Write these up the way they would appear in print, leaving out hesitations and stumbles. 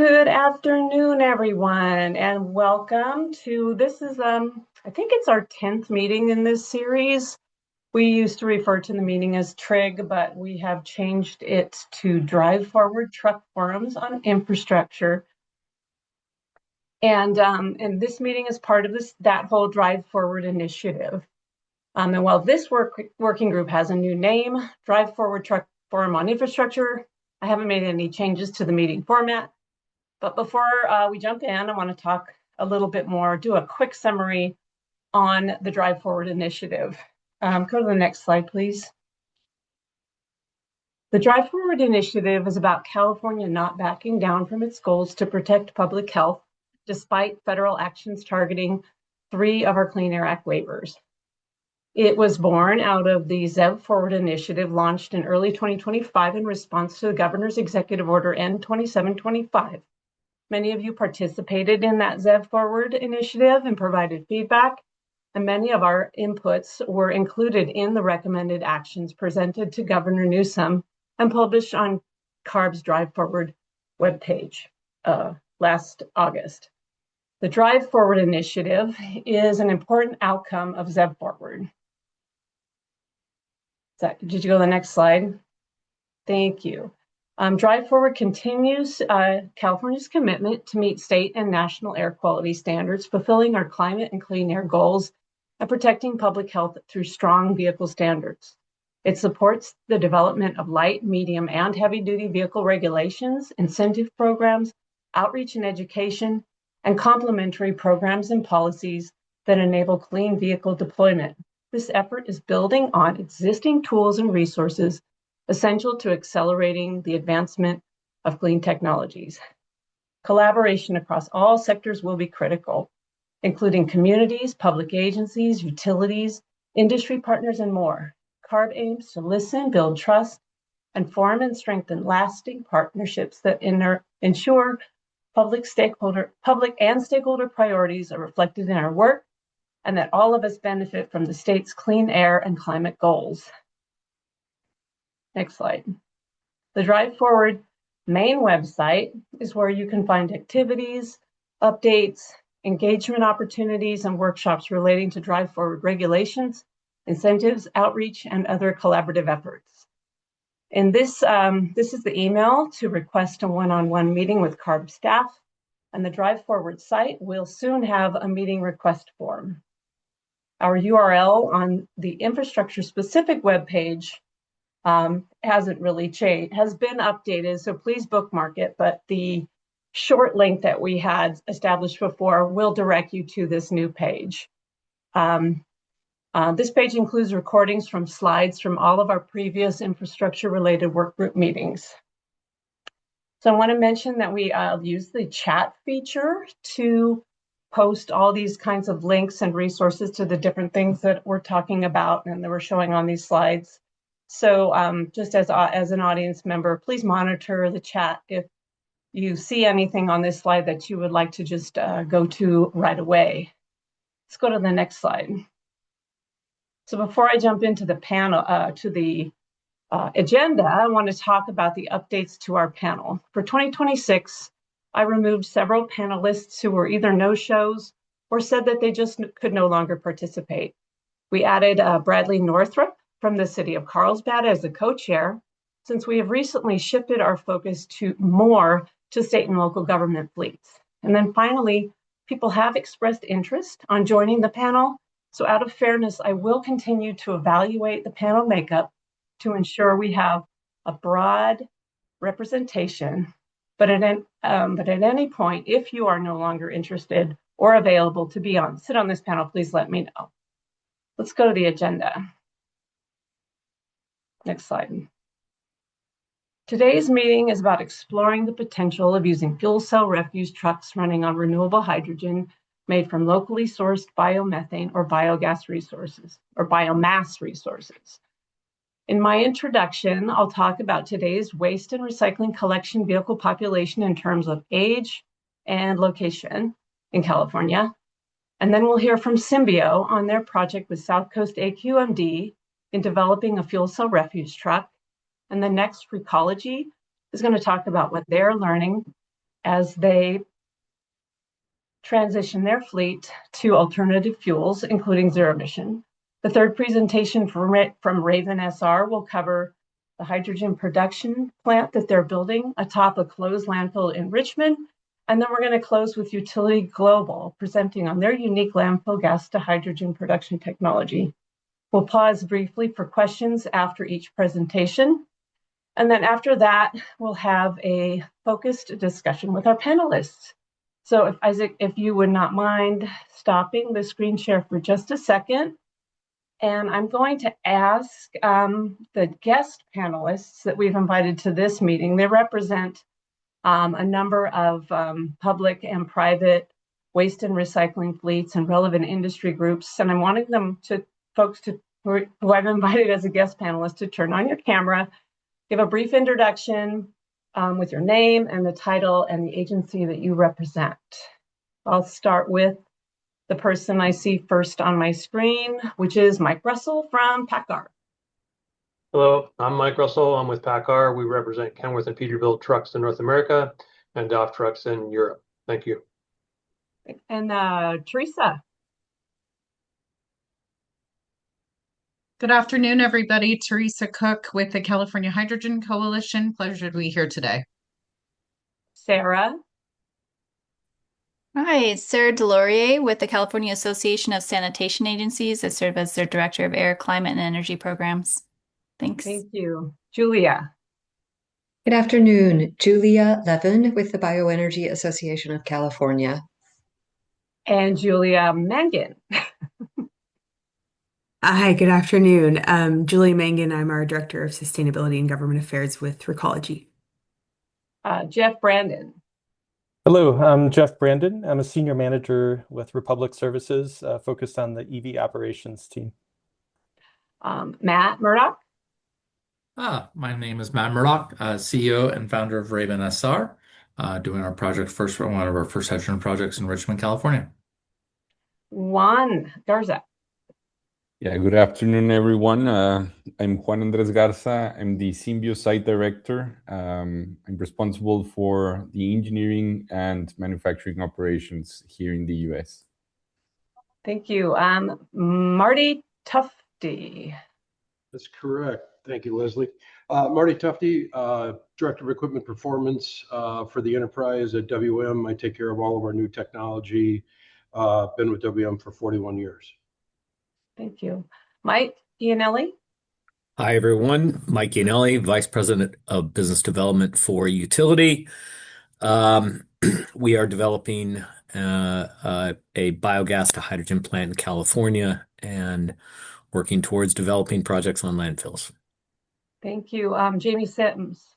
Good afternoon, everyone, and welcome to I think it's our 10th meeting in this series. We used to refer to the meeting as TRIG, but we have changed it to Drive Forward Truck Forums on Infrastructure. And this meeting is part of that whole Drive Forward initiative. And while this working group has a new name, Drive Forward Truck Forum on Infrastructure, I haven't made any changes to the meeting format. But before we jump in, I want to talk a little bit more, do a quick summary on the Drive Forward initiative. Go to the next slide, please. The Drive Forward initiative is about California not backing down from its goals to protect public health, despite federal actions targeting 3 of our Clean Air Act waivers. It was born out of the ZEV Forward initiative launched in early 2025 in response to the governor's executive order N2725. Many of you participated in that ZEV Forward initiative and provided feedback, and many of our inputs were included in the recommended actions presented to Governor Newsom and published on CARB's Drive Forward webpage last August. The Drive Forward initiative is an important outcome of ZEV Forward. Did you go to the next slide? Thank you. Drive Forward continues California's commitment to meet state and national air quality standards, fulfilling our climate and clean air goals, and protecting public health through strong vehicle standards. It supports the development of light, medium, and heavy-duty vehicle regulations, incentive programs, outreach and education, and complementary programs and policies that enable clean vehicle deployment. This effort is building on existing tools and resources essential to accelerating the advancement of clean technologies. Collaboration across all sectors will be critical, including communities, public agencies, utilities, industry partners, and more. CARB aims to listen, build trust, and form and strengthen lasting partnerships that ensure public and stakeholder priorities are reflected in our work, and that all of us benefit from the state's clean air and climate goals. Next slide. The Drive Forward main website is where you can find activities, updates, engagement opportunities, and workshops relating to Drive Forward regulations, incentives, outreach, and other collaborative efforts. And this is the email to request a one-on-one meeting with CARB staff, and the Drive Forward site will soon have a meeting request form. Our URL on the infrastructure-specific webpage hasn't really changed, has been updated, so please bookmark it, but the short link that we had established before will direct you to this new page. This page includes recordings from slides from all of our previous infrastructure-related workgroup meetings. So I want to mention that we use the chat feature to post all these kinds of links and resources to the different things that we're talking about and that we're showing on these slides. So just as an audience member, please monitor the chat if you see anything on this slide that you would like to just go to right away. Let's go to the next slide. So before I jump into the panel, agenda, I want to talk about the updates to our panel. For 2026, I removed several panelists who were either no-shows or said that they just could no longer participate. We added Bradley Northrup from the city of Carlsbad as the co-chair, since we have recently shifted our focus to state and local government fleets. And then finally, people have expressed interest on joining the panel. So out of fairness, I will continue to evaluate the panel makeup to ensure we have a broad representation. But at any point, if you are no longer interested or available to sit on this panel, please let me know. Let's go to the agenda. Next slide. Today's meeting is about exploring the potential of using fuel cell refuse trucks running on renewable hydrogen made from locally sourced biomethane or biogas resources, or biomass resources. In my introduction, I'll talk about today's waste and recycling collection vehicle population in terms of age and location in California. And then we'll hear from Symbio on their project with South Coast AQMD in developing a fuel cell refuse truck. And the next, Recology, is going to talk about what they're learning as they transition their fleet to alternative fuels, including zero emission. The third presentation from Raven SR will cover the hydrogen production plant that they're building atop a closed landfill in Richmond. And then we're going to close with Utility Global, presenting on their unique landfill gas to hydrogen production technology. We'll pause briefly for questions after each presentation. And then after that, we'll have a focused discussion with our panelists. So if Isaac, if you would not mind stopping the screen share for just a second. And I'm going to ask the guest panelists that we've invited to this meeting. They represent a number of public and private waste and recycling fleets and relevant industry groups. And I'm wanting them to, folks to, who I've invited as a guest panelist, to turn on your camera, give a brief introduction with your name and the title and the agency that you represent. I'll start with the person I see first on my screen, which is Mike Russell from PACCAR. Hello, I'm Mike Russell. I'm with PACCAR. We represent Kenworth and Peterbilt trucks in North America and DAF trucks in Europe. Thank you. And Teresa. Good afternoon, everybody. Teresa Cook with the California Hydrogen Coalition. Pleasure to be here today. Sarah. Hi, Sarah Delorier with the California Association of Sanitation Agencies. I serve as their Director of Air, Climate, and Energy Programs. Thanks. Thank you. Julia. Good afternoon. Julia Levin with the Bioenergy Association of California. And Julia Mangan. Hi, good afternoon. Julia Mangan. I'm our Director of Sustainability and Government Affairs with Recology. Jeff Brandon. Hello, I'm Jeff Brandon. I'm a Senior Manager with Republic Services, focused on the EV operations team. Matt Murdoch. My name is Matt Murdoch, CEO and founder of Raven SR, doing our project one of our first hydrogen projects in Richmond, California. Juan Garza. Yeah, good afternoon, everyone. I'm Juan Andres Garza. I'm the Symbio Site Director. I'm responsible for the engineering and manufacturing operations here in the US. Thank you. Marty Tufty. That's correct. Thank you, Leslie. Marty Tufty, Director of Equipment Performance for the enterprise at WM. I take care of all of our new technology. Been with WM for 41 years. Thank you. Mike Iannelli. Hi, everyone. Mike Iannelli, Vice President of Business Development for Utility. We are developing a biogas to hydrogen plant in California and working towards developing projects on landfills. Thank you. Jamie Sims.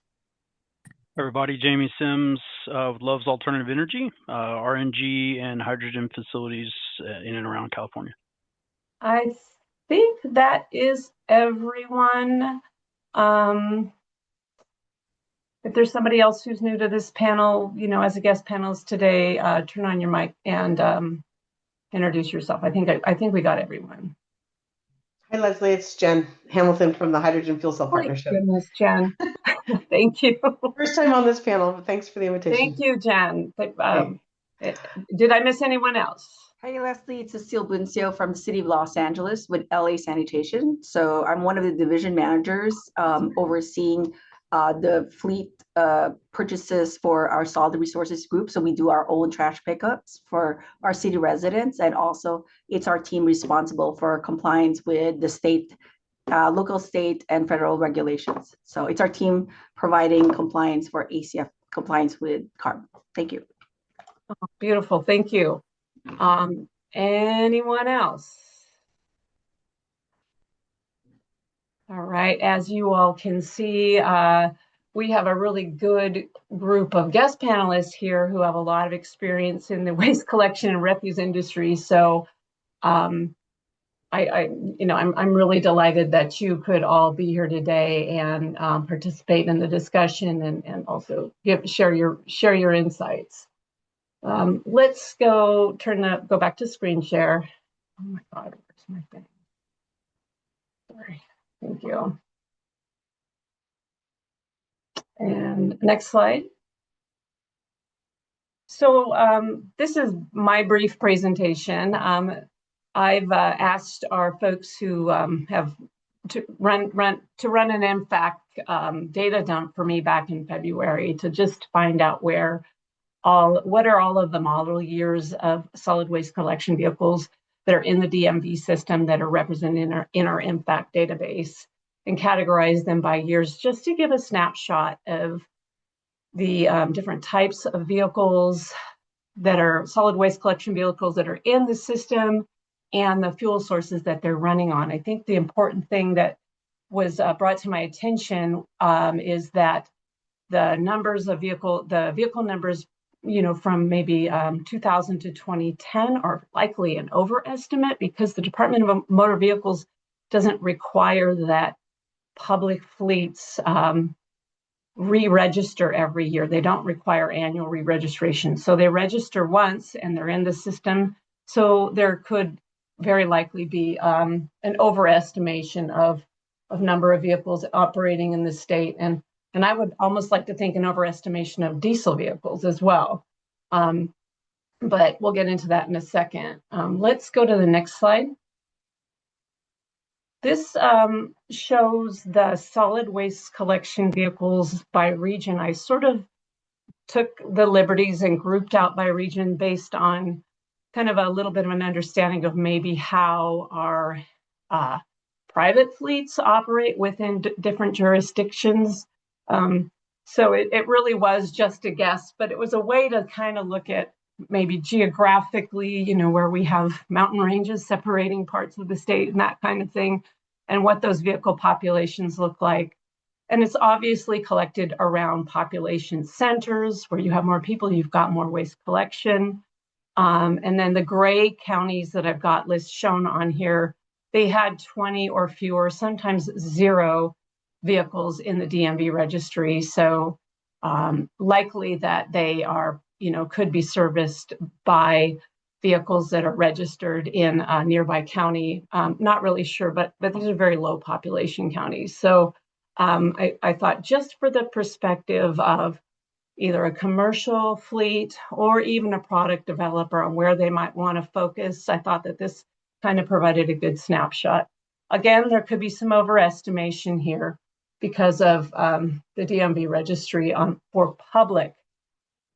Everybody, Jamie Sims with Love's Alternative Energy, RNG and hydrogen facilities in and around California. I think that is everyone. If there's somebody else who's new to this panel, you know, as a guest panelist today, turn on your mic and introduce yourself. I think we got everyone. Hi, Leslie. It's Jen Hamilton from the Hydrogen Fuel Cell Partnership. Oh, goodness, Jen. Thank you. First time on this panel, but thanks for the invitation. Thank you, Jen. Did I miss anyone else? Hi, Leslie. It's Cecile Buncio from the City of Los Angeles with LA Sanitation. So I'm one of the division managers overseeing the fleet purchases for our solid resources group. So we do our own trash pickups for our city residents. And also it's our team responsible for compliance with the state, local, state, and federal regulations. So it's our team providing compliance for ACF compliance with CARB. Thank you. Oh, beautiful. Thank you. Anyone else? All right, as you all can see, we have a really good group of guest panelists here who have a lot of experience in the waste collection and refuse industry. So I'm really delighted that you could all be here today and participate in the discussion and also share your insights. Let's go back to screen share. Oh my God, where's my thing? Sorry, thank you. And next slide. This is my brief presentation. I've asked our folks who have to run an MFAC data dump for me back in February to just find out what are all of the model years of solid waste collection vehicles that are in the DMV system that are represented in our MFAC database, and categorize them by years just to give a snapshot of the different types of vehicles that are solid waste collection vehicles that are in the system and the fuel sources that they're running on. I think the important thing that was brought to my attention is that the vehicle numbers, from maybe 2000 to 2010 are likely an overestimate, because the Department of Motor Vehicles doesn't require that public fleets re-register every year. They don't require annual re-registration. So they register once and they're in the system. So there could very likely be an overestimation of number of vehicles operating in the state. And I would almost like to think an overestimation of diesel vehicles as well. But we'll get into that in a second. Let's go to the next slide. This shows the solid waste collection vehicles by region. I sort of took the liberties and grouped out by region based on kind of a little bit of an understanding of maybe how our private fleets operate within different jurisdictions. So it really was just a guess, but it was a way to kind of look at maybe geographically, where we have mountain ranges separating parts of the state and that kind of thing, and what those vehicle populations look like. And it's obviously collected around population centers where you have more people, you've got more waste collection. And then the gray counties that I've got shown on here, they had 20 or fewer, sometimes 0 vehicles in the DMV registry. So likely that they are, could be serviced by vehicles that are registered in a nearby county. Not really sure, but these are very low population counties. So I thought, just for the perspective of either a commercial fleet or even a product developer on where they might want to focus, I thought that this kind of provided a good snapshot. Again, there could be some overestimation here because of the DMV registry for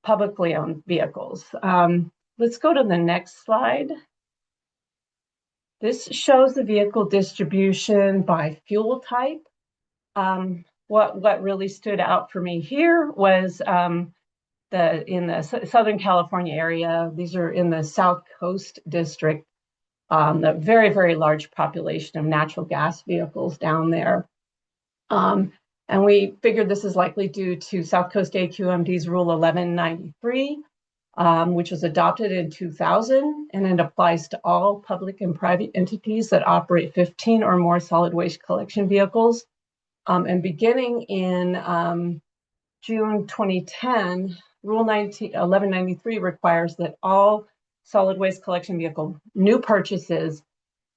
publicly owned vehicles. Let's go to the next slide. This shows the vehicle distribution by fuel type. What really stood out for me here was in the Southern California area. These are in the South Coast District, the very, very large population of natural gas vehicles down there. And we figured this is likely due to South Coast AQMD's Rule 1193, which was adopted in 2000, and it applies to all public and private entities that operate 15 or more solid waste collection vehicles. And beginning in June 2010, Rule 1193 requires that all solid waste collection vehicle new purchases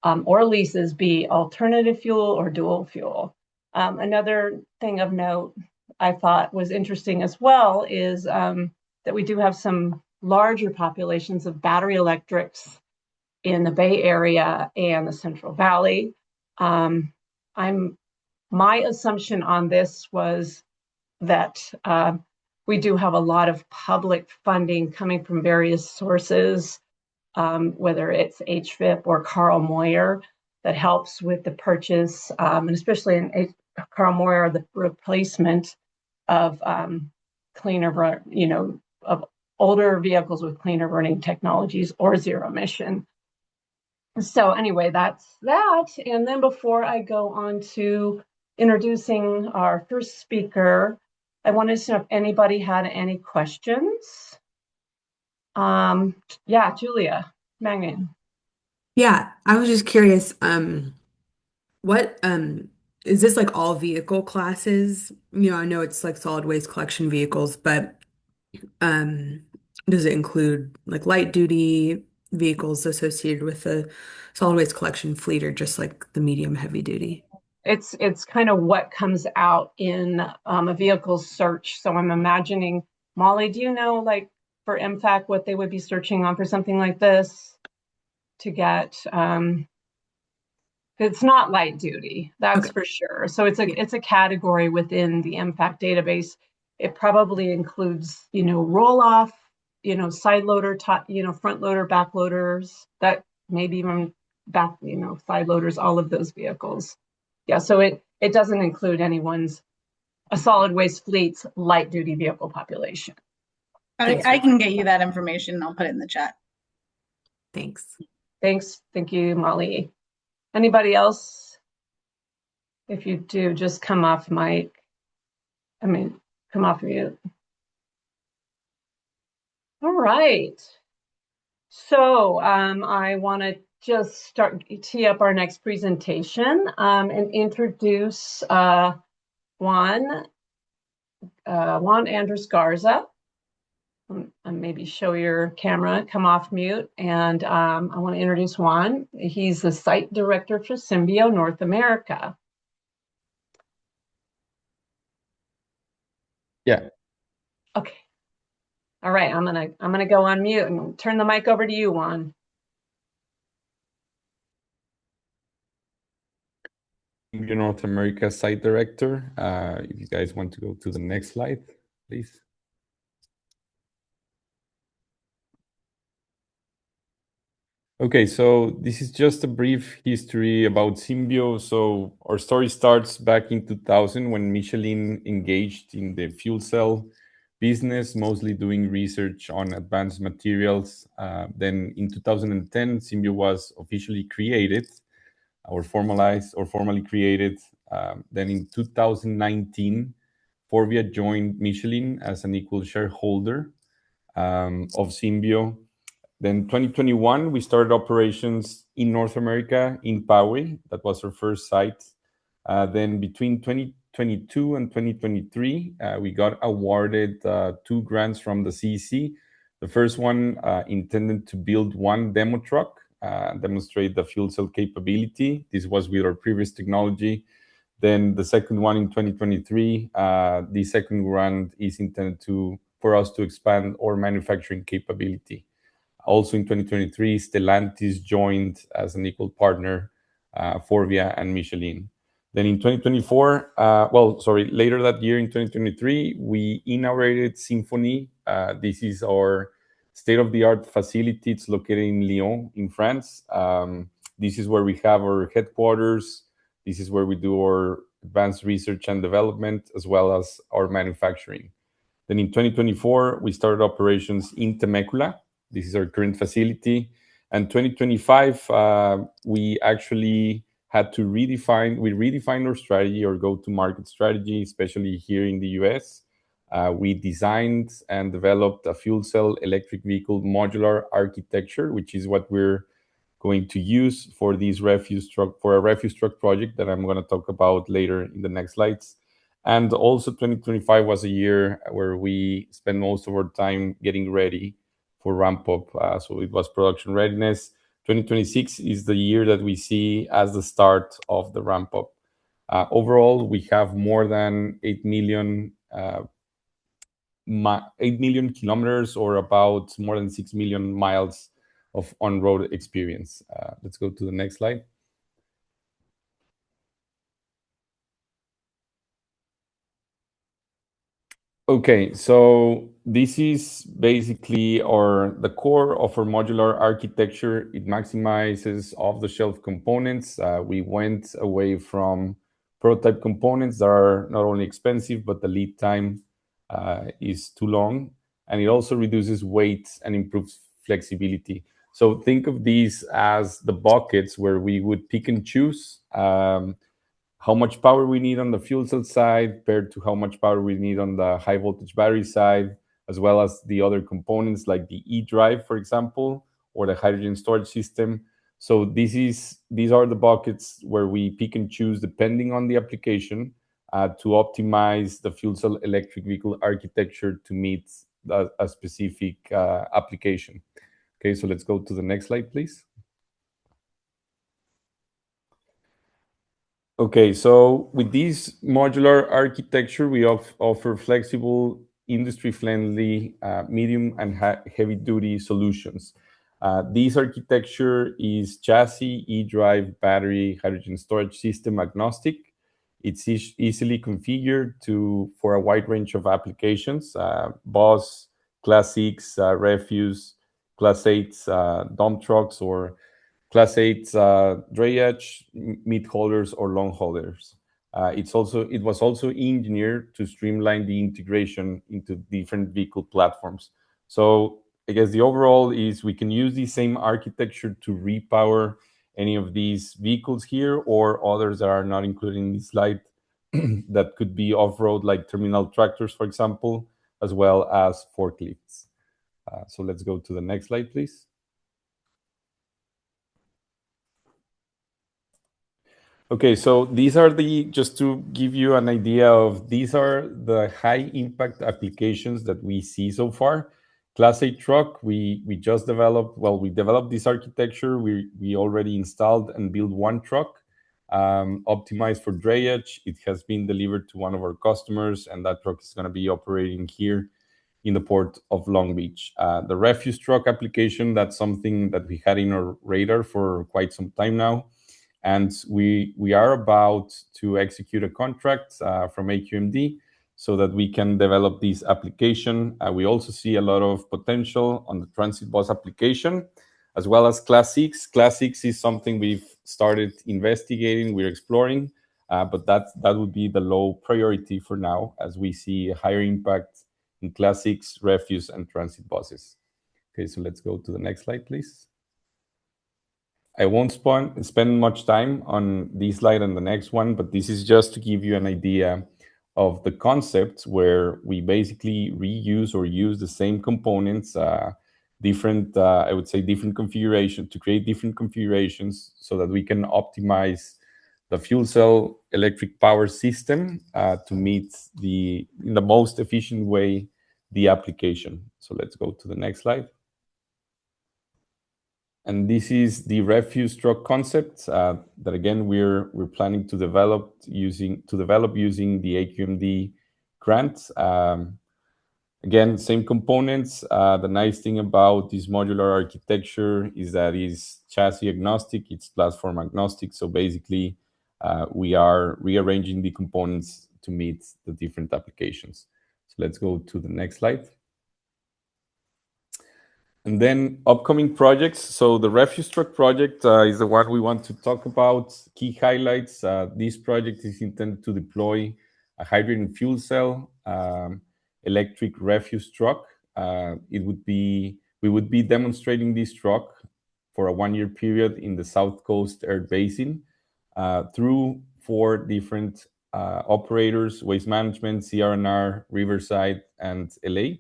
or leases be alternative fuel or dual fuel. Another thing of note I thought was interesting as well is that we do have some larger populations of battery electrics in the Bay Area and the Central Valley. My assumption on this was that we do have a lot of public funding coming from various sources, whether it's HVIP or Carl Moyer, that helps with the purchase, and especially in Carl Moyer, the replacement of cleaner, of older vehicles with cleaner burning technologies or zero emission. So anyway, that's that. And then before I go on to introducing our first speaker, I wanted to know if anybody had any questions. Yeah, Julia Mangan. Yeah, I was just curious, what is this like all vehicle classes? I know it's like solid waste collection vehicles, but does it include like light duty vehicles associated with the solid waste collection fleet, or just like the medium heavy duty? It's kind of what comes out in a vehicle search. So I'm imagining, Molly, do you know like for MFAC, what they would be searching on for something like this to get. It's not light duty, that's Okay. for sure. So it's a category within the MFAC database. It probably includes, roll off, side loader, front loader, back loaders, that maybe even back, side loaders, all of those vehicles. Yeah, so it doesn't include a solid waste fleet's light duty vehicle population. I can get you that information. I'll put it in the chat. Thanks. Thank you, Molly. Anybody else? If you do, just come off mic. Come off mute. All right. So I want to just tee up our next presentation and introduce Juan Andres Garza. Maybe show your camera, come off mute. And I want to introduce Juan. He's the site director for Symbio North America. Yeah. Okay. All right, I'm gonna go on mute and turn the mic over to you, Juan. North America site director. If you guys want to go to the next slide, please. Okay, so this is just a brief history about Symbio. So our story starts back in 2000 when Michelin engaged in the fuel cell business, mostly doing research on advanced materials. Then in 2010, Symbio was officially created or formally created. Then in 2019, Forvia joined Michelin as an equal shareholder of Symbio. Then 2021, we started operations in North America, in Poway. That was our first site. Then between 2022 and 2023, we got awarded 2 grants from the CEC. The first one intended to build 1 demo truck, demonstrate the fuel cell capability. This was with our previous technology. Then the second one in 2023, the second grant is intended for us to expand our manufacturing capability. Also in 2023, Stellantis joined as an equal partner, Forvia and Michelin. Then in 2024, later that year in 2023, we inaugurated Symphony. This is our state-of-the-art facility. It's located in Lyon, in France. This is where we have our headquarters. This is where we do our advanced research and development, as well as our manufacturing. Then in 2024, we started operations in Temecula. This is our current facility. And 2025, we actually had to redefine our strategy, or go-to-market strategy, especially here in the US. We designed and developed a fuel cell electric vehicle modular architecture, which is what we're going to use for a refuse truck project that I'm going to talk about later in the next slides. And also 2025 was a year where we spent most of our time getting ready for ramp up. So it was production readiness. 2026 is the year that we see as the start of the ramp up. Overall, we have more than 8 million kilometers, or about more than 6 million miles of on-road experience. Let's go to the next slide. Okay, so this is basically the core of our modular architecture. It maximizes off-the-shelf components. We went away from prototype components that are not only expensive, but the lead time is too long. And it also reduces weight and improves flexibility. So think of these as the buckets where we would pick and choose how much power we need on the fuel cell side paired to how much power we need on the high voltage battery side, as well as the other components like the e-drive, for example, or the hydrogen storage system. So these are the buckets where we pick and choose depending on the application to optimize the fuel cell electric vehicle architecture to meet a specific application. Okay, so let's go to the next slide, please. Okay, so with this modular architecture, we offer flexible industry-friendly medium and heavy-duty solutions. This architecture is chassis, e-drive, battery, hydrogen storage system agnostic. It's easily configured for a wide range of applications, bus, Class 6, refuse, Class 8 dump trucks, or Class 8 drayage, mid haulers, or long haulers. It was also engineered to streamline the integration into different vehicle platforms. So I guess the overall is we can use the same architecture to repower any of these vehicles here or others that are not included in this slide that could be off-road, like terminal tractors, for example, as well as forklifts. So let's go to the next slide, please. Okay, so these are just to give you an idea of, these are the high impact applications that we see so far. Class 8 truck, we just developed, we developed this architecture. We already installed and built one truck, optimized for drayage. It has been delivered to one of our customers, and that truck is going to be operating here in the port of Long Beach. The refuse truck application, that's something that we had in our radar for quite some time now. And we are about to execute a contract from AQMD so that we can develop this application. We also see a lot of potential on the transit bus application, as well as Class 6. Class 6 is something we've started investigating, we're exploring, but that would be the low priority for now, as we see a higher impact in Class 6, refuse, and transit buses. Okay, so let's go to the next slide, please. I won't spend much time on this slide and the next one, but this is just to give you an idea of the concepts where we basically reuse or use the same components, different configuration, to create different configurations so that we can optimize the fuel cell electric power system to meet in the most efficient way the application. So let's go to the next slide. And this is the refuse truck concept that again we're planning to develop using the AQMD grant. Again, same components. The nice thing about this modular architecture is that it's chassis agnostic, it's platform agnostic. So basically, we are rearranging the components to meet the different applications. So let's go to the next slide. And then upcoming projects. So the refuse truck project is the one we want to talk about. Key highlights. This project is intended to deploy a hydrogen fuel cell electric refuse truck. We would be demonstrating this truck for a 1-year period in the South Coast Air Basin through 4 different operators: Waste Management, CRNR, Riverside, and LA.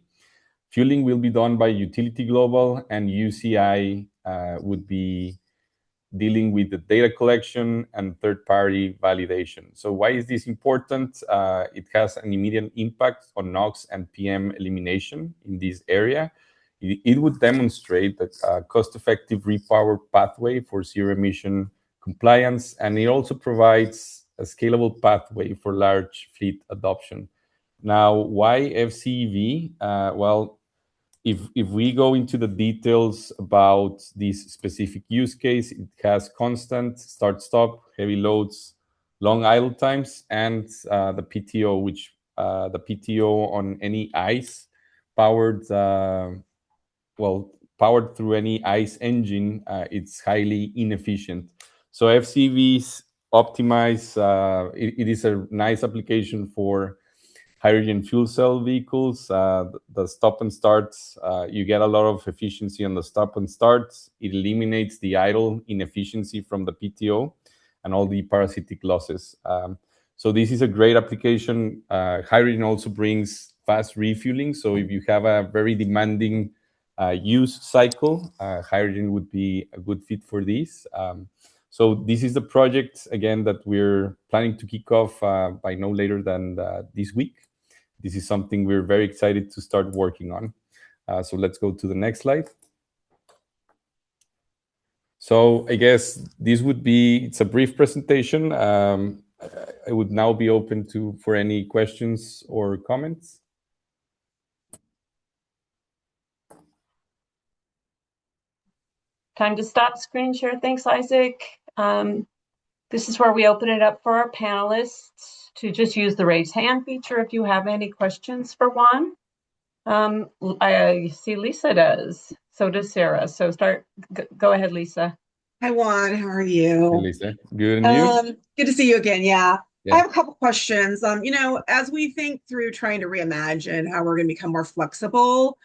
Fueling will be done by Utility Global, and UCI would be dealing with the data collection and third-party validation. So why is this important? It has an immediate impact on NOx and PM elimination in this area. It would demonstrate a cost-effective repower pathway for zero-emission compliance, and it also provides a scalable pathway for large fleet adoption. Now, why FCEV? If we go into the details about this specific use case, it has constant start-stop, heavy loads, long idle times, and the PTO, which the PTO on any ICE powered through any ICE engine, it's highly inefficient. So FCVs optimize. It is a nice application for hydrogen fuel cell vehicles. The stop and starts, you get a lot of efficiency on the stop and starts. It eliminates the idle inefficiency from the PTO and all the parasitic losses. So this is a great application. Hydrogen also brings fast refueling. So if you have a very demanding use cycle, hydrogen would be a good fit for this. So this is the project, again, that we're planning to kick off by no later than this week. This is something we're very excited to start working on. So let's go to the next slide. So I guess it's a brief presentation. I would now be open for any questions or comments. Time to stop screen share. Thanks, Isaac. This is where we open it up for our panelists to just use the raise hand feature if you have any questions for Juan. I see Lisa does. So does Sarah. So go ahead, Lisa. Hi, Juan. How are Hey, you? Lisa. Good, and you? Good to see you again. Yeah. I Yeah. have a couple questions. As we think through trying to reimagine how we're going to become more flexible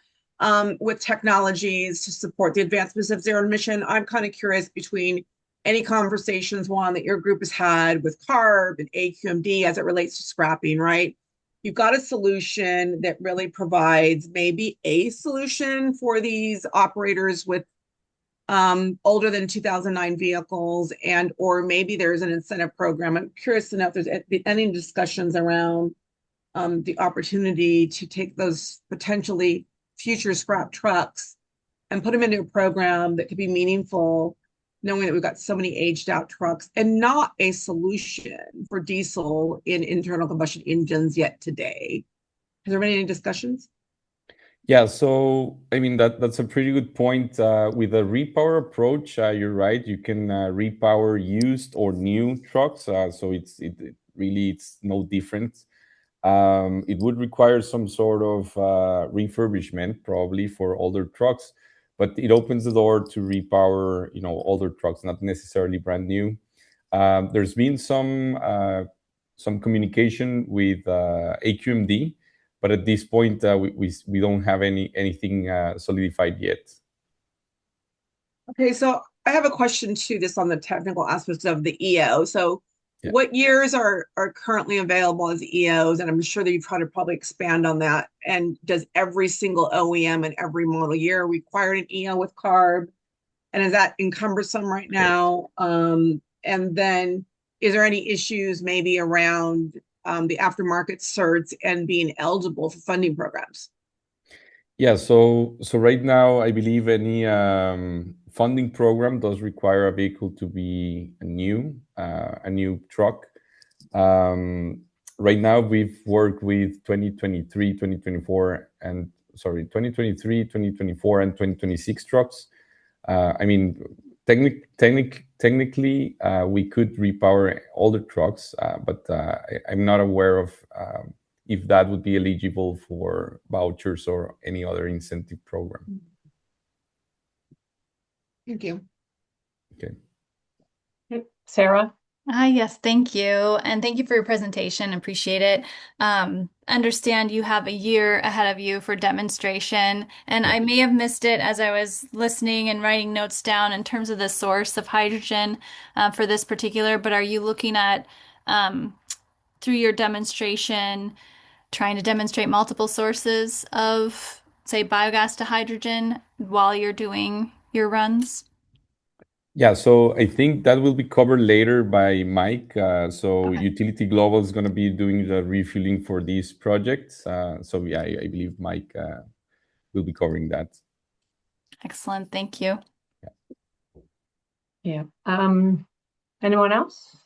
with technologies to support the advancements of zero emission, I'm kind of curious between any conversations, Juan, that your group has had with CARB and AQMD as it relates to scrapping, right? You've got a solution that really provides maybe a solution for these operators with older than 2009 vehicles, and or maybe there's an incentive program. I'm curious to know if there's any discussions around the opportunity to take those potentially future scrap trucks and put them into a program that could be meaningful, knowing that we've got so many aged out trucks and not a solution for diesel in internal combustion engines yet today. Has there been any discussions? Yeah, so I mean that's a pretty good point. With a repower approach, you're right. You can repower used or new trucks, so it's no different. It would require some sort of refurbishment probably for older trucks, but it opens the door to repower, older trucks, not necessarily brand new. There's been some communication with AQMD. But at this point, we don't have anything solidified yet. Okay, so I have a question too, just on the technical aspects of the EO. So Yeah. what years are currently available as EOs? And I'm sure that you've had to probably expand on that. And does every single OEM and every model year require an EO with CARB? And is that cumbersome right now? And then is there any issues maybe around the aftermarket certs and being eligible for funding programs? Yeah, so right now, I believe any funding program does require a vehicle to be a new truck. Right now, we've worked with 2023, 2024, 2024, and 2026 trucks. I mean, technically, we could repower older trucks, but I'm not aware of if that would be eligible for vouchers or any other incentive program. Thank you. Okay. Sarah? Yes, thank you. And thank you for your presentation. Appreciate it. Understand you have a year ahead of you for demonstration, and I may have missed it as I was listening and writing notes down in terms of the source of hydrogen for this particular, but are you looking at, through your demonstration, trying to demonstrate multiple sources of, say, biogas to hydrogen while you're doing your runs? Yeah, so I think that will be covered later by Mike. Utility Global is going to be doing the refueling for these projects. So yeah, I believe Mike will be covering that. Excellent, thank you. Yeah. Anyone else?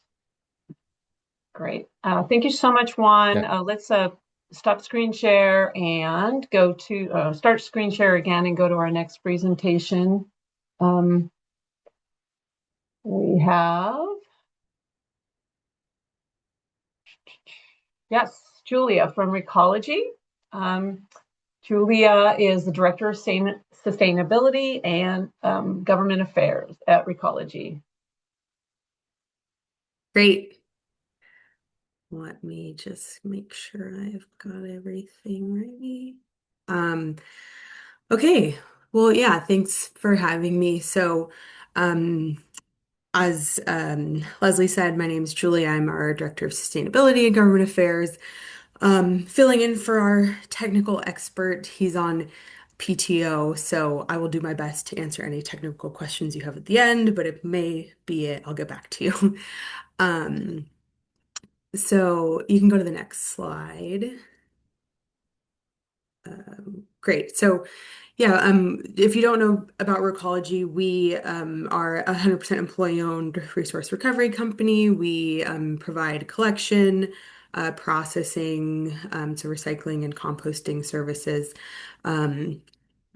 Great. Thank you so much, Juan. Yeah. Let's stop screen share and go to start screen share again and go to our next presentation. We have, yes, Julia from Recology. Julia is the Director of Sustainability and Government Affairs at Recology. Great. Let me just make sure I've got everything ready. Okay. Well, yeah, thanks for having me. So, as Leslie said, my name is Julia. I'm our Director of Sustainability and Government Affairs. Filling in for our technical expert. He's on PTO, so I will do my best to answer any technical questions you have at the end, but it may be it. I'll get back to you. So you can go to the next slide. Great. So yeah, if you don't know about Recology, we are a 100% employee-owned resource recovery company. We provide collection, processing, so recycling and composting services.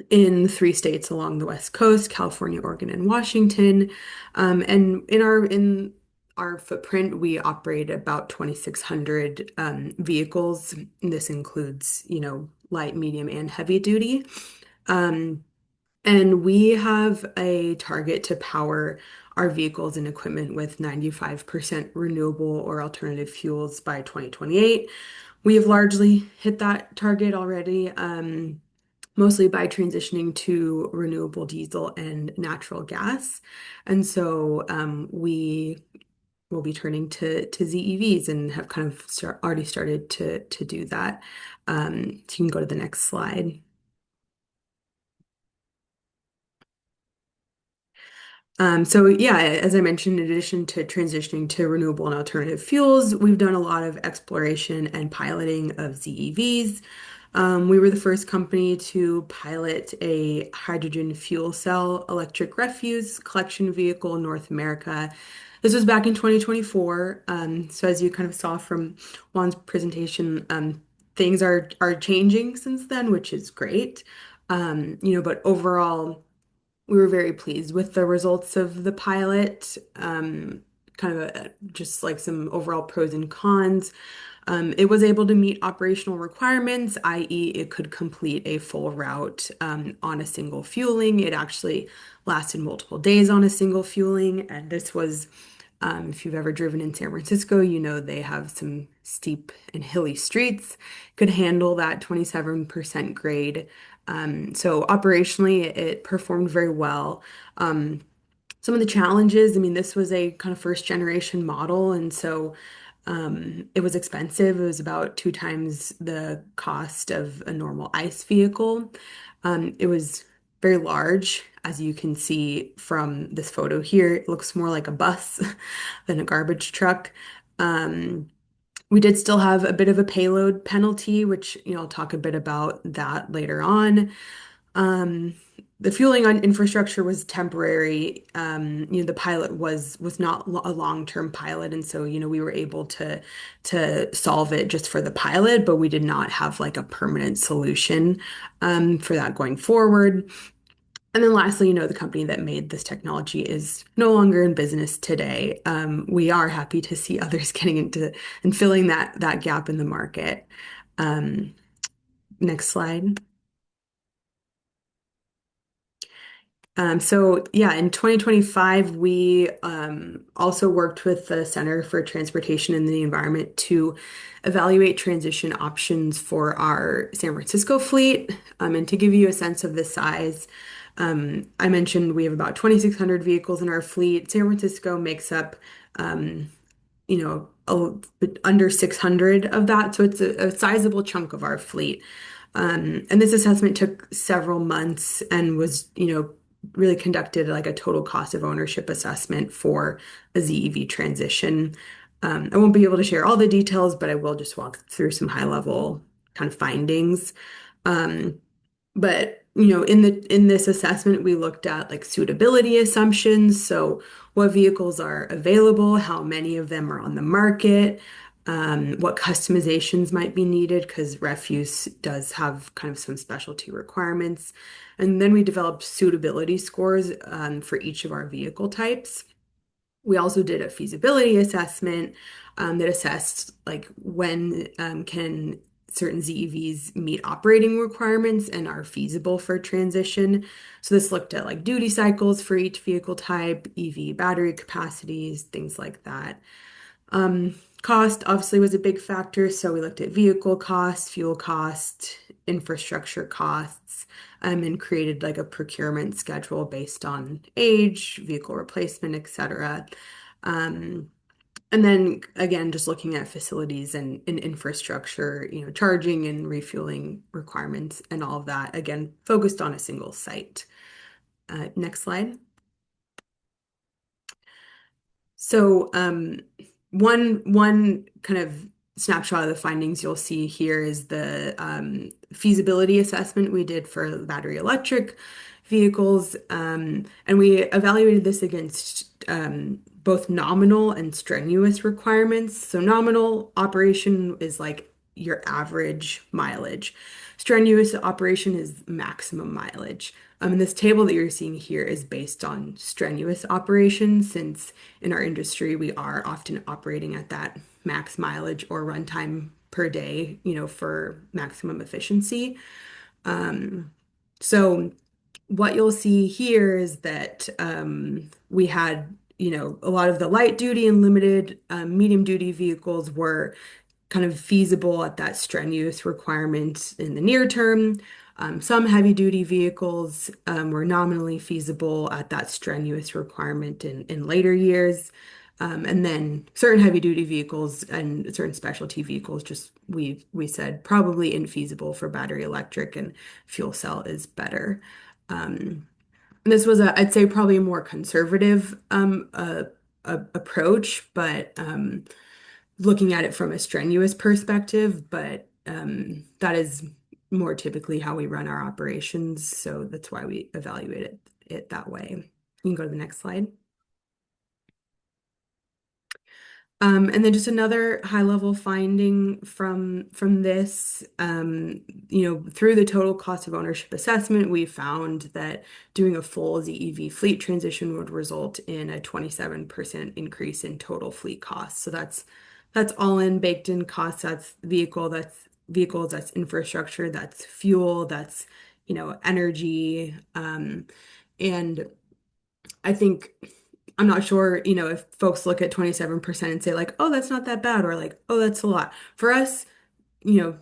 in 3 states along the West Coast, California, Oregon, and Washington. And in our footprint, we operate about 2,600 vehicles. This includes, light, medium, and heavy duty. And we have a target to power our vehicles and equipment with 95% renewable or alternative fuels by 2028. We have largely hit that target already, mostly by transitioning to renewable diesel and natural gas. And so we will be turning to ZEVs and have kind of already started to do that. So you can go to the next slide. So yeah, as I mentioned, in addition to transitioning to renewable and alternative fuels, we've done a lot of exploration and piloting of ZEVs. We were the first company to pilot a hydrogen fuel cell electric refuse collection vehicle in North America. This was back in 2024. So as you kind of saw from Juan's presentation, things are changing since then, which is great. But overall, we were very pleased with the results of the pilot. Kind of just like some overall pros and cons. It was able to meet operational requirements, i.e., it could complete a full route on a single fueling. It actually lasted multiple days on a single fueling, and this was, if you've ever driven in San Francisco, they have some steep and hilly streets, could handle that 27% grade. So operationally, it performed very well. Some of the challenges, this was a kind of first generation model, and so it was expensive. It was about 2 times the cost of a normal ICE vehicle. It was very large, as you can see from this photo here. It looks more like a bus than a garbage truck. We did still have a bit of a payload penalty, which, I'll talk a bit about that later on. The fueling on infrastructure was temporary. The pilot was not a long-term pilot, and so we were able to solve it just for the pilot, but we did not have like a permanent solution for that going forward. And then lastly, the company that made this technology is no longer in business today. We are happy to see others getting into and filling that gap in the market. Next slide. So yeah, in 2025, we also worked with the Center for Transportation and the Environment to evaluate transition options for our San Francisco fleet. And to give you a sense of the size, I mentioned we have about 2,600 vehicles in our fleet. San Francisco makes up, under 600 of that. So it's a sizable chunk of our fleet. And this assessment took several months and was, really conducted like a total cost of ownership assessment for a ZEV transition. I won't be able to share all the details, but I will just walk through some high level kind of findings. But in this assessment, we looked at like suitability assumptions. So what vehicles are available, how many of them are on the market, what customizations might be needed, because refuse does have kind of some specialty requirements. And then we developed suitability scores for each of our vehicle types. We also did a feasibility assessment that assessed like when can certain ZEVs meet operating requirements and are feasible for transition. So this looked at like duty cycles for each vehicle type, EV battery capacities, things like that. Cost obviously was a big factor. So we looked at vehicle cost, fuel cost, infrastructure costs, and created like a procurement schedule based on age, vehicle replacement, etc. And then again, just looking at facilities and infrastructure, charging and refueling requirements and all of that, again, focused on a single site. Next slide. So one kind of snapshot of the findings you'll see here is the feasibility assessment we did for battery electric vehicles. And we evaluated this against both nominal and strenuous requirements. So nominal operation is like your average mileage. strenuous operation is maximum mileage. And this table that you're seeing here is based on strenuous operations, since in our industry we are often operating at that max mileage or runtime per day, for maximum efficiency. So what you'll see here is that we had, a lot of the light duty and limited medium duty vehicles were kind of feasible at that strenuous requirement in the near term. Some heavy duty vehicles were nominally feasible at that strenuous requirement in later years. And then certain heavy duty vehicles and certain specialty vehicles just we said probably infeasible for battery electric, and fuel cell is better. This was I'd say probably a more conservative approach, but looking at it from a strenuous perspective, but that is more typically how we run our operations. So that's why we evaluate it that way. You can go to the next slide. And then just another high-level finding from this, through the total cost of ownership assessment, we found that doing a full ZEV fleet transition would result in a 27% increase in total fleet costs. So that's all in baked in costs. That's vehicles, that's infrastructure, that's fuel, that's energy, and I think. I'm not sure, if folks look at 27% and say like, oh, that's not that bad, or like, oh, that's a lot. For us, you know,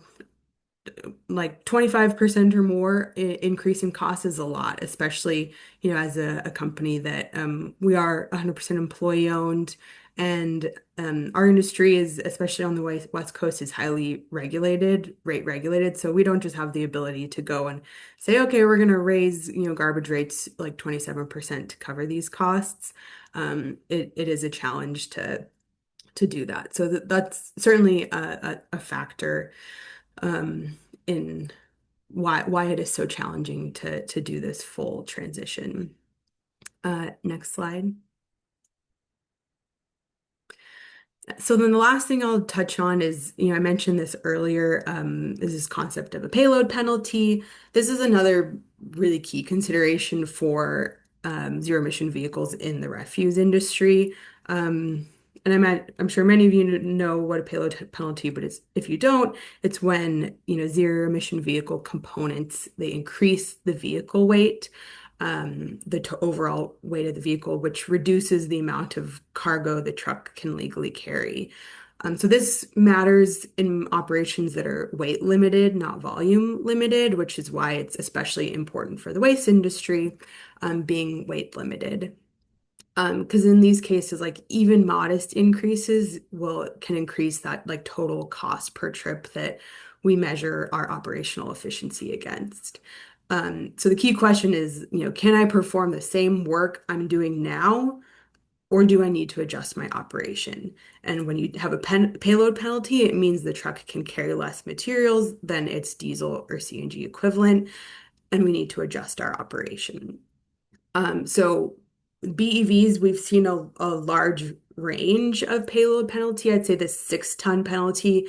like 25% or more increase in cost is a lot, especially, as a company that we are 100% employee owned, and our industry is, especially on the West Coast, is highly regulated, rate regulated. So we don't just have the ability to go and say, okay, we're going to raise, garbage rates like 27% to cover these costs. It is a challenge to do that. So that's certainly a factor in why it is so challenging to do this full transition. Next slide. So then the last thing I'll touch on is, I mentioned this earlier, is this concept of a payload penalty. This is another really key consideration for zero emission vehicles in the refuse industry. And I'm sure many of you know what a payload penalty, but if you don't, it's when, zero emission vehicle components, they increase the vehicle weight, the overall weight of the vehicle, which reduces the amount of cargo the truck can legally carry. So this matters in operations that are weight limited, not volume limited, which is why it's especially important for the waste industry, being weight limited. Because in these cases, like even modest increases can increase that like total cost per trip that we measure our operational efficiency against. So the key question is, can I perform the same work I'm doing now, or do I need to adjust my operation? And when you have a payload penalty, it means the truck can carry less materials than its diesel or CNG equivalent, and we need to adjust our operation. So BEVs, we've seen a large range of payload penalty. I'd say the 6-ton penalty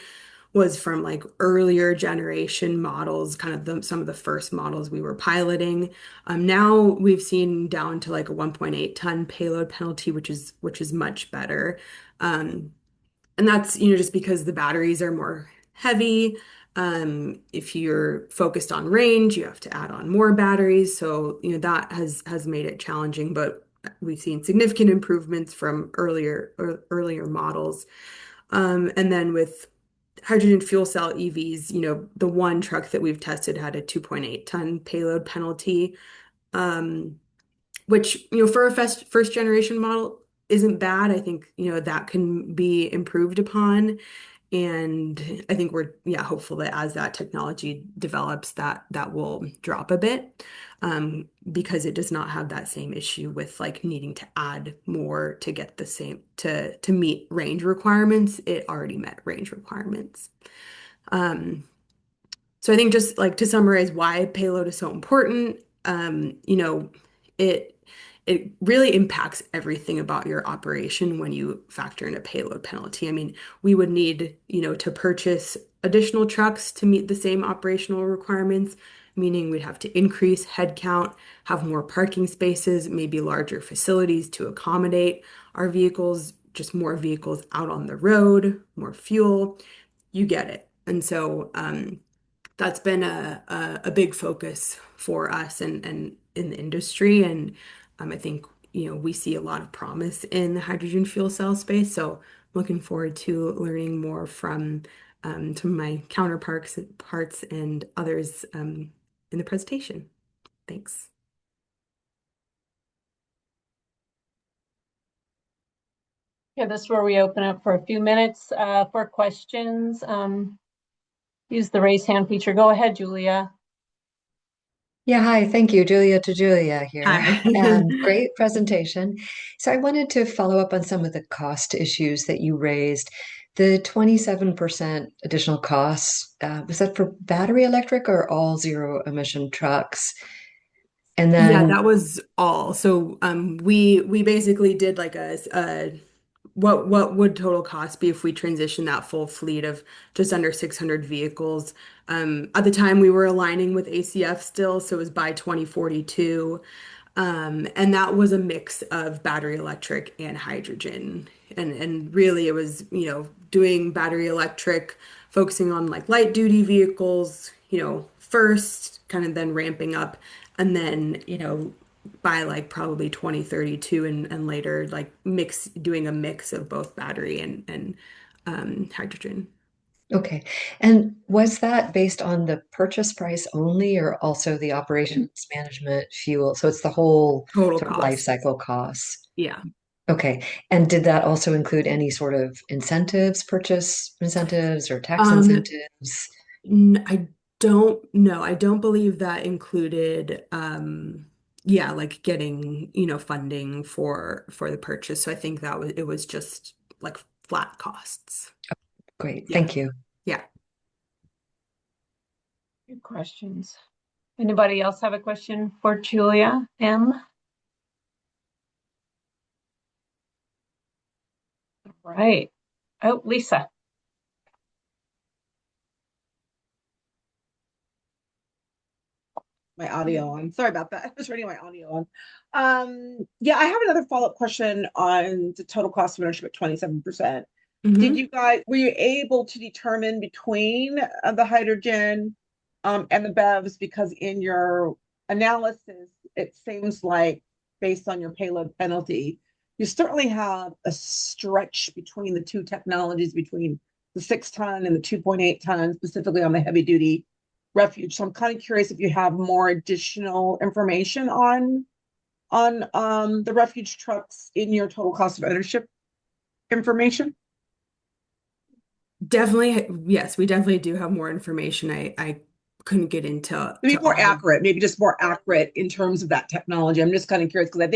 was from like earlier generation models, kind of some of the first models we were piloting. Now we've seen down to like a 1.8-ton payload penalty, which is much better. And that's, just because the batteries are more heavy. If you're focused on range, you have to add on more batteries. So, that has made it challenging, but we've seen significant improvements from earlier models. And then with hydrogen fuel cell EVs, the one truck that we've tested had a 2.8-ton payload penalty, which, for a first generation model isn't bad. I think, that can be improved upon. And I think we're hopeful that as that technology develops, that will drop a bit, because it does not have that same issue with like needing to add more to get the same to meet range requirements. It already met range requirements. So I think just like to summarize why payload is so important, it it really impacts everything about your operation when you factor in a payload penalty. I mean, we would need, to purchase additional trucks to meet the same operational requirements, meaning we'd have to increase headcount, have more parking spaces, maybe larger facilities to accommodate our vehicles, just more vehicles out on the road, more fuel. You get it. And so that's been a big focus for us and in the industry. And I think, we see a lot of promise in the hydrogen fuel cell space. So looking forward to learning more from my counterparts parts and others in the presentation. Thanks. Yeah, this is where we open up for a few minutes for questions. Use the raise hand feature. Go ahead, Julia. Yeah, hi, thank you, Julia to Julia here. Hi. Great presentation. So I wanted to follow up on some of the cost issues that you raised. The 27% additional costs, was that for battery electric or all zero emission trucks? And Yeah, then, that was all. So we basically did like a what would total cost be if we transition that full fleet of just under 600 vehicles? At the time we were aligning with ACF still, so it was by 2042. And that was a mix of battery electric and hydrogen. And really it was, doing battery electric, focusing on like light duty vehicles, first, kind of then ramping up, and then, by like probably 2032 and later, like doing a mix of both battery and hydrogen. okay. And was that based on the purchase price only or also the operations management fuel? So it's the whole Total sort of life cost. cycle costs. Yeah. Okay. And did that also include any sort of incentives, purchase incentives or tax incentives? I don't know. I don't believe that included yeah, like getting, funding for the purchase. So I think it was just like flat costs. Great. Yeah. Thank you. Yeah. Good questions. Anybody else have a question for Julia M? Right. Oh, Lisa. My audio on. Sorry about that. I was turning my audio on. Yeah, I have another follow-up question on the total cost of ownership at 27%. Did you guys, were you able to determine between the hydrogen and the BEVs? Because in your analysis, it seems like based on your payload penalty, you certainly have a stretch between the two technologies, between the 6-ton and the 2.8 ton, specifically on the heavy duty refuge. So I'm kind of curious if you have more additional information on the refuge trucks in your total cost of ownership information. Definitely, yes, we definitely do have more information. I couldn't get into Maybe more accurate, maybe just more accurate in terms of that technology. I'm just kind of curious because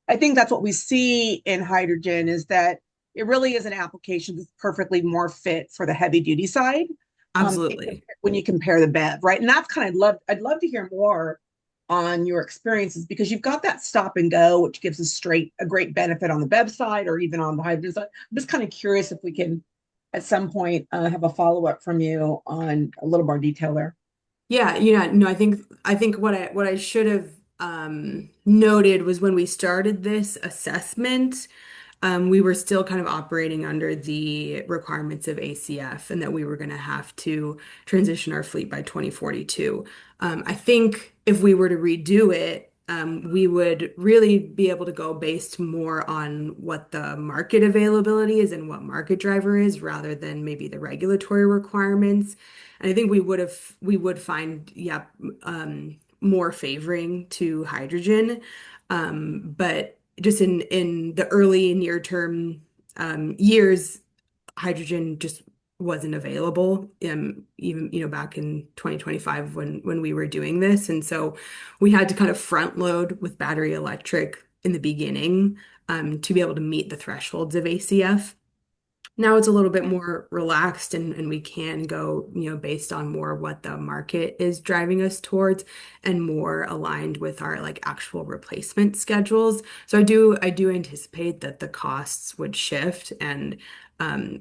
I think that's what we see in hydrogen is that it really is an application that's perfectly more fit for the heavy duty side. Absolutely. When you compare the BEV, right? And that's kind of I'd love to hear more on your experiences because you've got that stop and go, which gives us a great benefit on the BEV side or even on the hydrogen side. I'm just kind of curious if we can at some point have a follow-up from you on a little more detail there. Yeah, no, I think what I should have noted was when we started this assessment, we were still kind of operating under the requirements of ACF and that we were going to have to transition our fleet by 2042. I think if we were to redo it, we would really be able to go based more on what the market availability is and what market driver is rather than maybe the regulatory requirements. And I think we would find, yeah, more favoring to hydrogen. But just in the early near term years, hydrogen just wasn't available, even back in 2025 when we were doing this. And so we had to kind of front load with battery electric in the beginning to be able to meet the thresholds of ACF. Now it's a little bit more relaxed and we can go, based on more what the market is driving us towards and more aligned with our like actual replacement schedules. So I do anticipate that the costs would shift and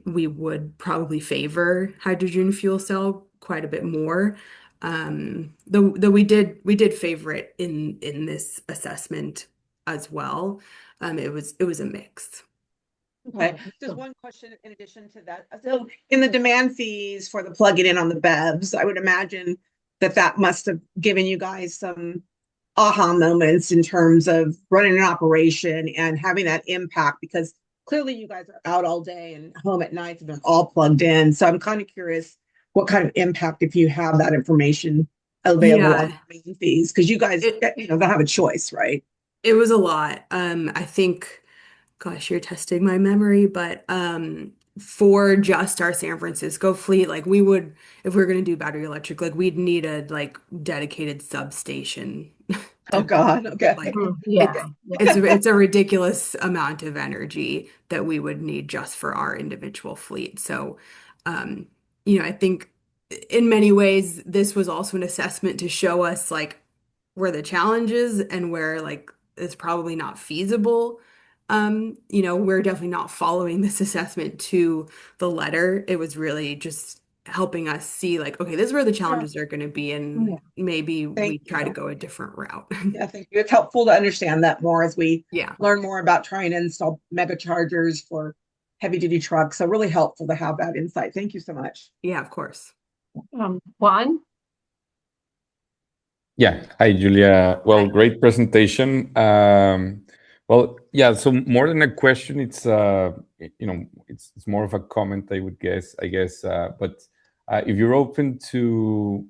we would probably favor hydrogen fuel cell quite a bit more. Though we did favor it in this assessment as well. It was a mix. Okay, just one question in addition to that. So in the demand fees for the plugging in on the BEVs, I would imagine that must have given you guys some aha moments in terms of running an operation and having that impact, because clearly you guys are out all day and home at night and they're all plugged in. So I'm kind of curious what kind of impact, if you have that information available on demand fees, because you guys, they'll have a choice, right? It was a lot. I think, gosh, you're testing my memory, but for just our San Francisco fleet, like we would, if we were going to do battery electric, like we'd need a like dedicated substation. Oh God, okay. Like Yeah. it's a ridiculous amount of energy that we would need just for our individual fleet. So, I think in many ways this was also an assessment to show us like where the challenge is and where like it's probably not feasible. We're definitely not following this assessment to the letter. It was really just helping us see like, okay, this is where the challenges are going to be, and maybe we try to go a different route. Yeah, thank you. It's helpful to understand that more as we Yeah. learn more about trying to install mega chargers for heavy duty trucks. So really helpful to have that insight. Thank you so much. Yeah, of course. Juan? Yeah. Hi, Julia. Well, great presentation. Well, yeah, so more than a question, it's it's more of a comment, I would guess, but if you're open to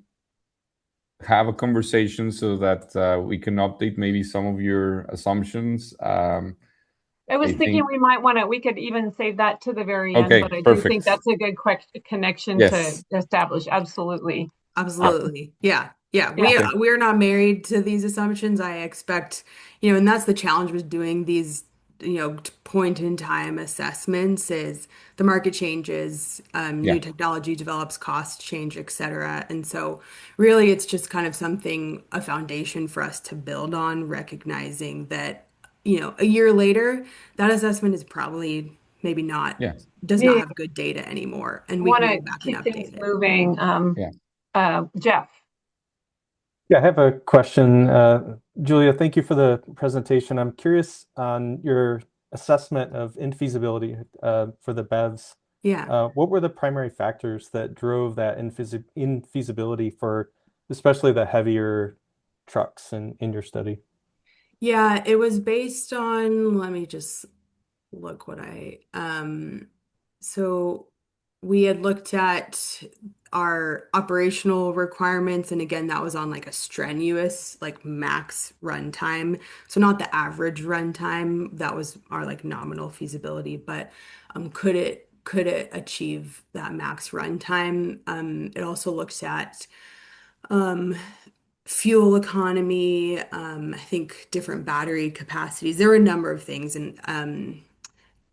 have a conversation so that we can update maybe some of your assumptions. I was thinking we might want to, we could even save that to the very end, Okay, but I do perfect. think that's a good connection Yes. to establish. Absolutely. Absolutely. Yeah. We're not married to these assumptions. I expect, and that's the challenge with doing these, point in time assessments is the market changes, new technology develops, costs change, et cetera. And so really it's just kind of a foundation for us to build on, recognizing that, a year later, that assessment is probably maybe not, does not have good data anymore. And we can go back and update it. Moving. Jeff. Yeah, I have a question. Julia, thank you for the presentation. I'm curious on your assessment of infeasibility for the BEVs. Yeah. What were the primary factors that drove that infeasibility for especially the heavier trucks in your study? Yeah, it was based on, let me just look so we had looked at our operational requirements, and again, that was on like a strenuous, like max runtime. So not the average runtime, that was our like nominal feasibility, but could it achieve that max runtime? It also looks at fuel economy, I think different battery capacities. There were a number of things, and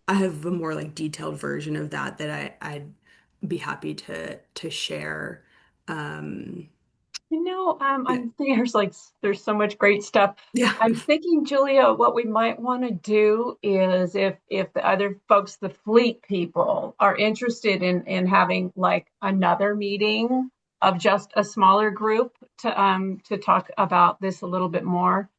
I have a more like detailed version of that I'd be happy to share. I'm thinking there's so much great stuff. Yeah. I'm thinking, Julia, what we might want to do is if the other folks, the fleet people, are interested in having like another meeting of just a smaller group to talk about this a little bit more.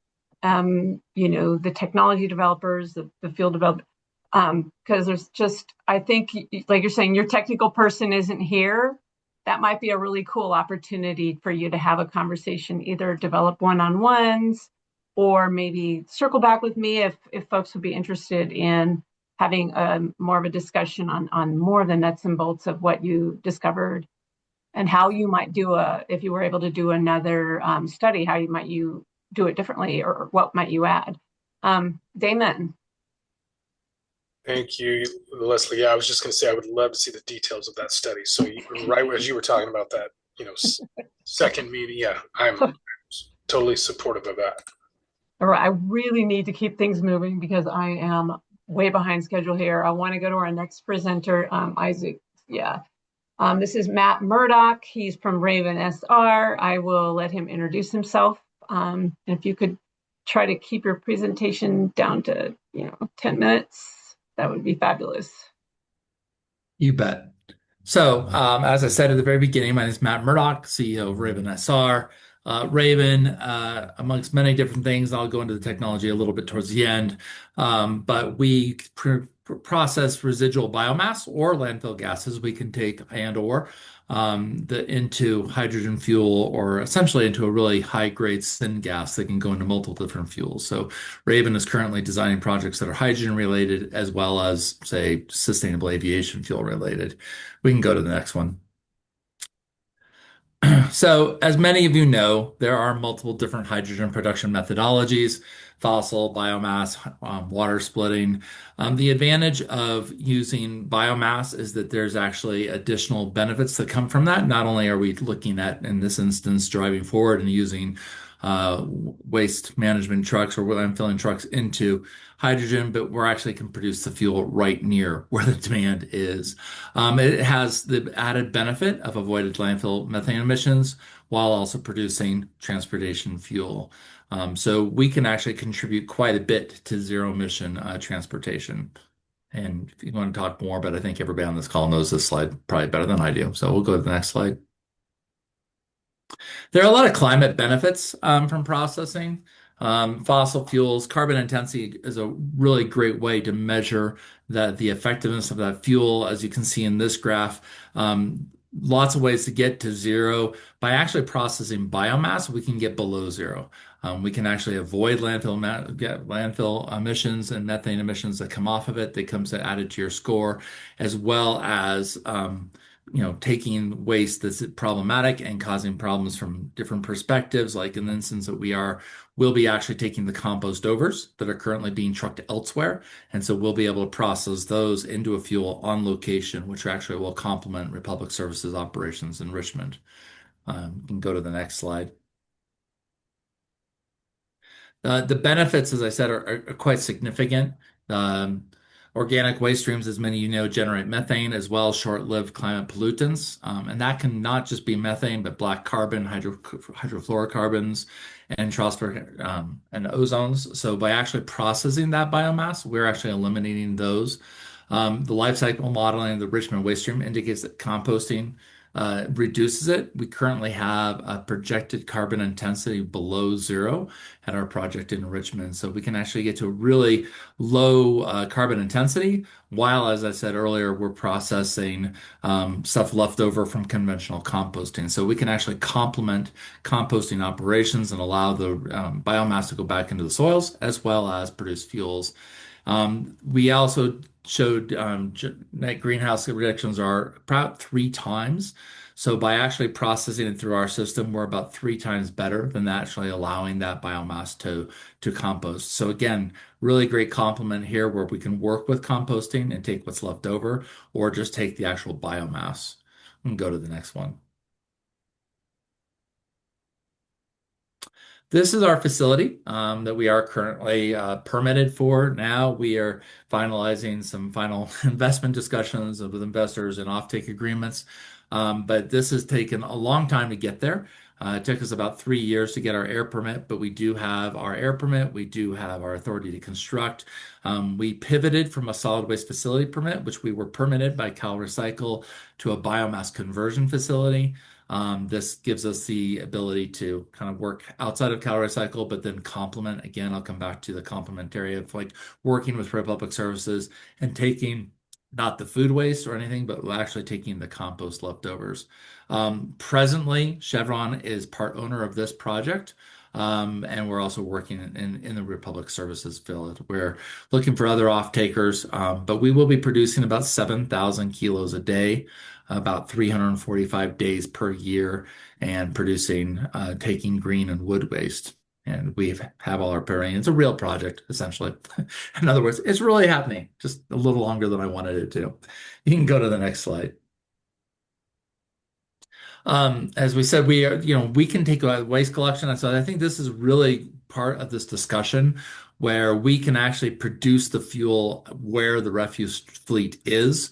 The technology developers, the field developers, because there's just, I think, like you're saying, your technical person isn't here. That might be a really cool opportunity for you to have a conversation, either develop one-on-ones or maybe circle back with me if folks would be interested in having more of a discussion on more of the nuts and bolts of what you discovered and how you might do if you were able to do another study, how might you do it differently, or what might you add? Damon. Thank you, Leslie. Yeah, I was just going to say I would love to see the details of that study. So right as you were talking about that, second meeting, yeah, I'm totally supportive of that. All right, I really need to keep things moving because I am way behind schedule here. I want to go to our next presenter, Isaac. Yeah. This is Matt Murdoch. He's from Raven SR. I will let him introduce himself. If you could try to keep your presentation down to 10 minutes, that would be fabulous. You bet. So, as I said at the very beginning, my name is Matt Murdoch, CEO of Raven SR. Raven, amongst many different things, I'll go into the technology a little bit towards the end, but we process residual biomass or landfill gases we can take and/or into hydrogen fuel, or essentially into a really high-grade syngas that can go into multiple different fuels. So Raven is currently designing projects that are hydrogen related as well as, say, sustainable aviation fuel related. We can go to the next one. So, as many of you know, there are multiple different hydrogen production methodologies: fossil, biomass, water splitting. The advantage of using biomass is that there's actually additional benefits that come from that. Not only are we looking at, in this instance, driving forward and using waste management trucks or landfilling trucks into hydrogen, but we're actually can produce the fuel right near where the demand is. It has the added benefit of avoided landfill methane emissions while also producing transportation fuel. So we can actually contribute quite a bit to zero emission transportation. And if you want to talk more, but I think everybody on this call knows this slide probably better than I do. So we'll go to the next slide. There are a lot of climate benefits from processing. Fossil fuels, carbon intensity is a really great way to measure the effectiveness of that fuel. As you can see in this graph, lots of ways to get to zero. By actually processing biomass, we can get below zero. We can actually avoid landfill emissions and methane emissions that come off of it. That comes added to your score, as well as taking waste that's problematic and causing problems from different perspectives. Like in the instance that we'll be actually taking the compost overs that are currently being trucked elsewhere. And so we'll be able to process those into a fuel on location, which actually will complement Republic Services operations in Richmond. You can go to the next slide. The benefits, as I said, are quite significant. Organic waste streams, as many of you know, generate methane as well as short-lived climate pollutants. And that can not just be methane, but black carbon, hydrofluorocarbons, and tropospheric and ozones. So by actually processing that biomass, we're actually eliminating those. The life cycle modeling of the Richmond waste stream indicates that composting reduces it. We currently have a projected carbon intensity below zero at our project in Richmond. So we can actually get to a really low carbon intensity, while, as I said earlier, we're processing stuff left over from conventional composting. So we can actually complement composting operations and allow the biomass to go back into the soils, as well as produce fuels. We also showed net greenhouse reductions are about 3 times. So by actually processing it through our system, we're about 3 times better than actually allowing that biomass to compost. So again, really great complement here where we can work with composting and take what's left over, or just take the actual biomass. And go to the next one. This is our facility that we are currently permitted for. Now we are finalizing some final investment discussions with investors and offtake agreements. But this has taken a long time to get there. It took us about 3 years to get our air permit, but we do have our air permit. We do have our authority to construct. We pivoted from a solid waste facility permit, which we were permitted by Cal Recycle, to a biomass conversion facility. This gives us the ability to kind of work outside of Cal Recycle, but then complement. Again, I'll come back to the complementary of like working with Republic Services and taking not the food waste or anything, but actually taking the compost leftovers. Presently, Chevron is part owner of this project. And we're also working in the Republic Services field. We're looking for other off-takers, but we will be producing about 7,000 kilos a day, about 345 days per year, and taking green and wood waste. And we have all our pairing. It's a real project, essentially. In other words, it's really happening, just a little longer than I wanted it to. You can go to the next slide. As we said, we can take a waste collection. And so I think this is really part of this discussion where we can actually produce the fuel where the refuse fleet is.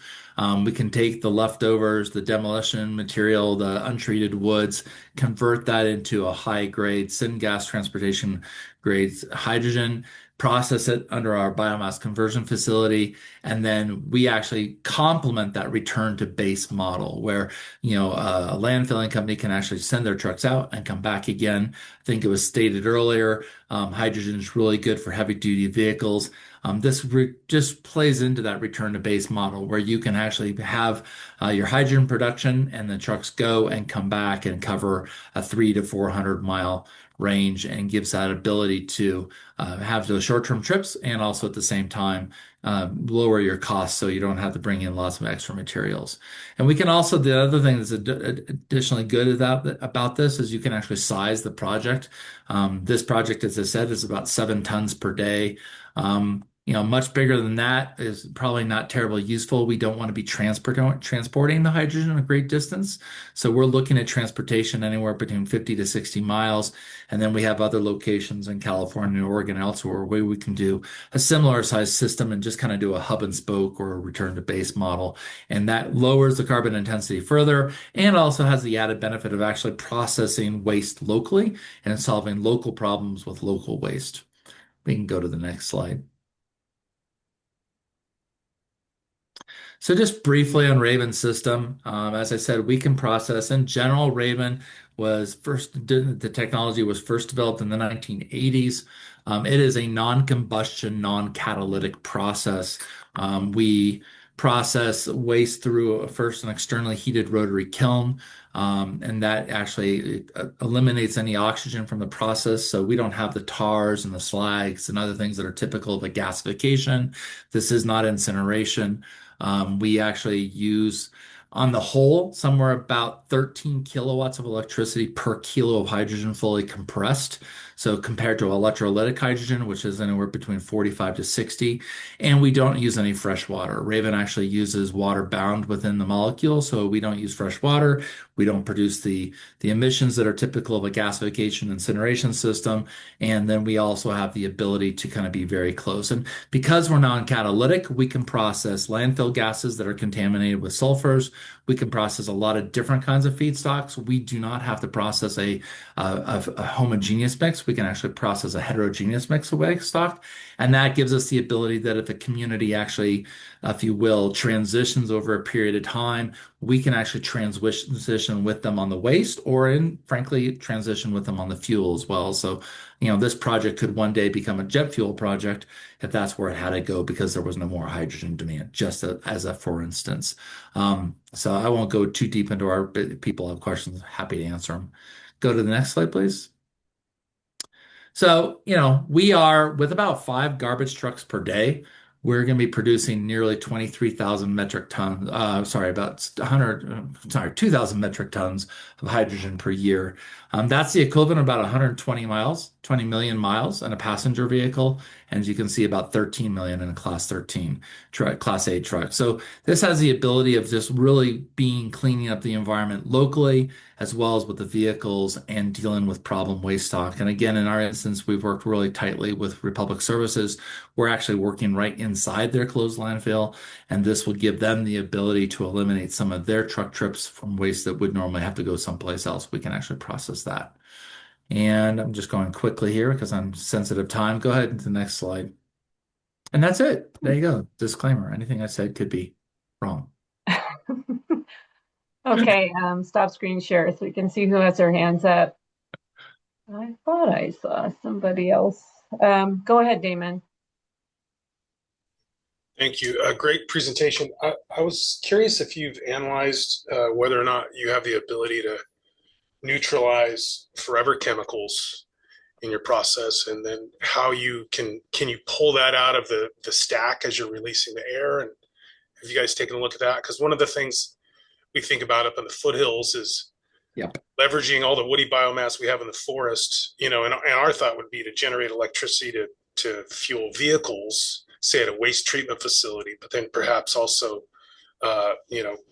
We can take the leftovers, the demolition material, the untreated woods, convert that into a high grade syngas transportation grade hydrogen, process it under our biomass conversion facility, and then we actually complement that return to base model where a landfilling company can actually send their trucks out and come back again. I think it was stated earlier, hydrogen is really good for heavy duty vehicles. This just plays into that return to base model where you can actually have your hydrogen production and the trucks go and come back and cover a 300 to 400 mile range, and gives that ability to have those short-term trips and also at the same time lower your costs so you don't have to bring in lots of extra materials. And we can also, the other thing that's additionally good about this is you can actually size the project. This project, as I said, is about 7 tons per day. Much bigger than that is probably not terribly useful. We don't want to be transporting the hydrogen a great distance. So we're looking at transportation anywhere between 50 to 60 miles. And then we have other locations in California, Oregon, and elsewhere where we can do a similar size system and just kind of do a hub and spoke or a return to base model. And that lowers the carbon intensity further and also has the added benefit of actually processing waste locally and solving local problems with local waste. We can go to the next slide. So just briefly on Raven's system, as I said, we can process. In general, Raven the technology was first developed in the 1980s. It is a non-combustion, non-catalytic process. We process waste through first an externally heated rotary kiln, and that actually eliminates any oxygen from the process. So we don't have the tars and the slags and other things that are typical of a gasification. This is not incineration. We actually use, on the whole, somewhere about 13 kilowatts of electricity per kilo of hydrogen fully compressed. So compared to electrolytic hydrogen, which is anywhere between 45 to 60, and we don't use any fresh water. Raven actually uses water bound within the molecule, so we don't use fresh water. We don't produce the emissions that are typical of a gasification incineration system. And then we also have the ability to kind of be very close. And because we're non-catalytic, we can process landfill gases that are contaminated with sulfurs. We can process a lot of different kinds of feedstocks. We do not have to process a homogeneous mix. We can actually process a heterogeneous mix of feedstock. And that gives us the ability that if a community actually, if you will, transitions over a period of time, we can actually transition with them on the waste or frankly, transition with them on the fuel as well. So, this project could one day become a jet fuel project if that's where it had to go because there was no more hydrogen demand, just as a for instance. So I won't go too deep into our people have questions. Happy to answer them. Go to the next slide, please. So, we are with about 5 garbage trucks per day. We're going to be producing nearly 23,000 metric tons, 2,000 metric tons of hydrogen per year. That's the equivalent of about 120 miles, 20 million miles in a passenger vehicle. And as you can see, about 13 million in a Class 13 truck, Class 8 truck. So this has the ability of just really cleaning up the environment locally, as well as with the vehicles and dealing with problem waste stock. And again, in our instance, we've worked really tightly with Republic Services. We're actually working right inside their closed landfill, and this will give them the ability to eliminate some of their truck trips from waste that would normally have to go someplace else. We can actually process that. And I'm just going quickly here because I'm sensitive time. Go ahead to the next slide. And that's it. There you go. Disclaimer. Anything I said could be wrong. Okay, stop screen share so we can see who has their hands up. I thought I saw somebody else. Go ahead, Damon. Thank you. A great presentation. I was curious if you've analyzed whether or not you have the ability to neutralize forever chemicals in your process, and then how you can you pull that out of the stack as you're releasing the air? And have you guys taken a look at that? Because one of the things we think about up in the foothills is leveraging all the woody biomass we have in the forest, and our thought would be to generate electricity to fuel vehicles, say at a waste treatment facility, but then perhaps also,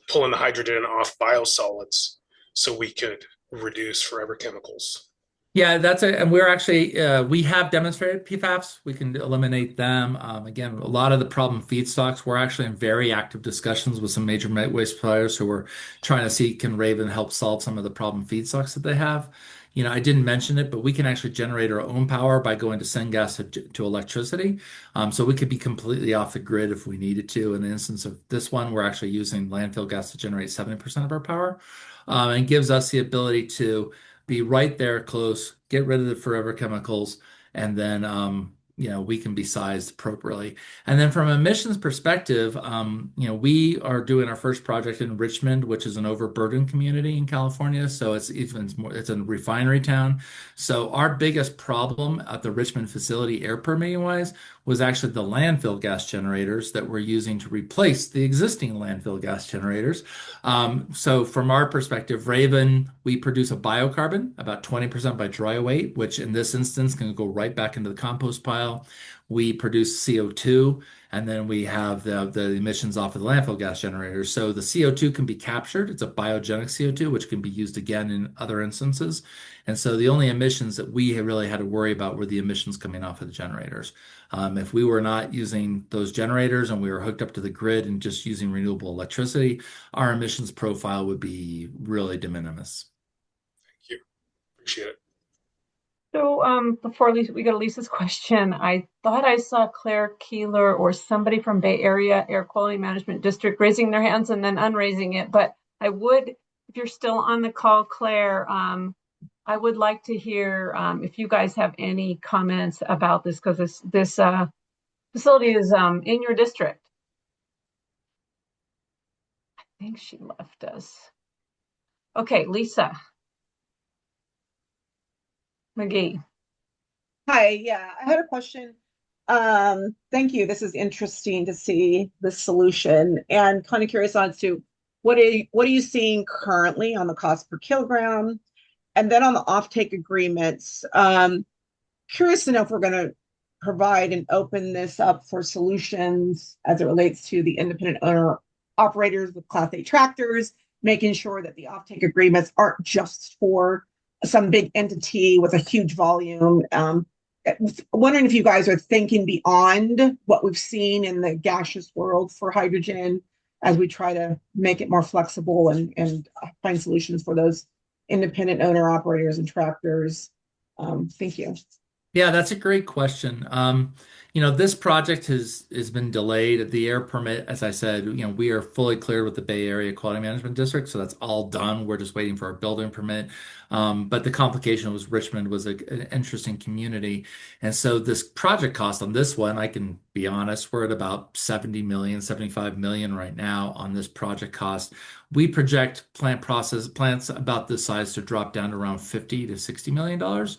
pulling the hydrogen off biosolids. so we could reduce forever chemicals? Yeah, and we're actually, we have demonstrated PFAS. We can eliminate them. Again, a lot of the problem feedstocks, we're actually in very active discussions with some major waste suppliers who are trying to see can Raven help solve some of the problem feedstocks that they have. I didn't mention it, but we can actually generate our own power by going to syngas to electricity. So we could be completely off the grid if we needed to. In the instance of this one, we're actually using landfill gas to generate 70% of our power, and gives us the ability to be right there close, get rid of the forever chemicals, and then we can be sized appropriately. And then from an emissions perspective, we are doing our first project in Richmond, which is an overburdened community in California. So it's a refinery town. So our biggest problem at the Richmond facility, air permitting wise, was actually the landfill gas generators that we're using to replace the existing landfill gas generators. So from our perspective, Raven, we produce a biocarbon, about 20% by dry weight, which in this instance can go right back into the compost pile. We produce CO2, and then we have the emissions off of the landfill gas generators. So the CO2 can be captured. It's a biogenic CO2, which can be used again in other instances. And so the only emissions that we really had to worry about were the emissions coming off of the generators. If we were not using those generators and we were hooked up to the grid and just using renewable electricity, our emissions profile would be really de minimis. Thank you. Appreciate it. So before we go to Lisa's question, I thought I saw Claire Keeler or somebody from Bay Area Air Quality Management District raising their hands and then unraising it. But I would, if you're still on the call, Claire, I would like to hear if you guys have any comments about this, because this facility is in your district. I think she left us. Okay, Lisa McGee. Hi, yeah, I had a question. Thank you. This is interesting to see the solution, and kind of curious as to what are you seeing currently on the cost per kilogram? And then on the offtake agreements, curious to know if we're going to provide and open this up for solutions as it relates to the independent owner operators with Class 8 tractors, making sure that the offtake agreements aren't just for some big entity with a huge volume. Wondering if you guys are thinking beyond what we've seen in the gaseous world for hydrogen as we try to make it more flexible and find solutions for those independent owner operators and tractors. Thank you. Yeah, that's a great question. This project has been delayed. The air permit, as I said, we are fully cleared with the Bay Area Quality Management District, so that's all done. We're just waiting for our building permit. But the complication was Richmond was an interesting community. And so this project cost on this one, I can be honest, we're at about 70 million, 75 million right now on this project cost. We project plants about this size to drop down to around 50 to 60 million dollars.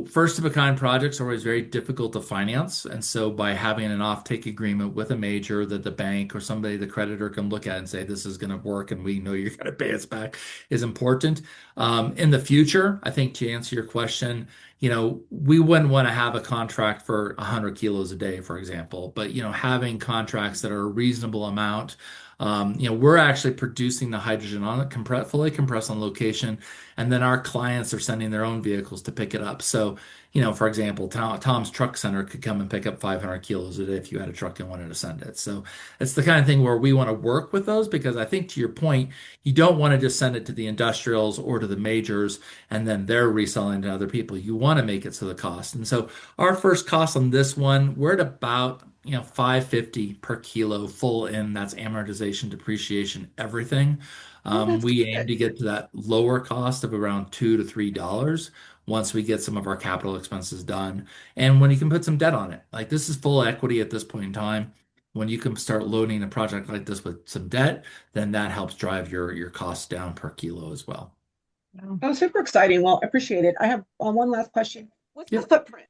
First of a kind projects are always very difficult to finance. And so by having an offtake agreement with a major that the bank or somebody, the creditor can look at and say, this is going to work and we know you're going to pay us back is important. In the future, I think to answer your question, we wouldn't want to have a contract for 100 kilos a day, for example, but, having contracts that are a reasonable amount. We're actually producing the hydrogen on it, fully compressed on location, and then our clients are sending their own vehicles to pick it up. So, for example, Tom's Truck Center could come and pick up 500 kilos a day if you had a truck and wanted to send it. So it's the kind of thing where we want to work with those, because I think to your point, you don't want to just send it to the industrials or to the majors and then they're reselling to other people. You want to make it so the cost. And so our first cost on this one, we're at about $5.50 per kilo full in. That's amortization, depreciation, everything. We aim to get to that lower cost of around $2 to $3 once we get some of our capital expenses done. And when you can put some debt on it, like this is full equity at this point in time. When you can start loading a project like this with some debt, then that helps drive your costs down per kilo as well. Oh, super exciting. Well, I appreciate it. I have one last question. What's the footprint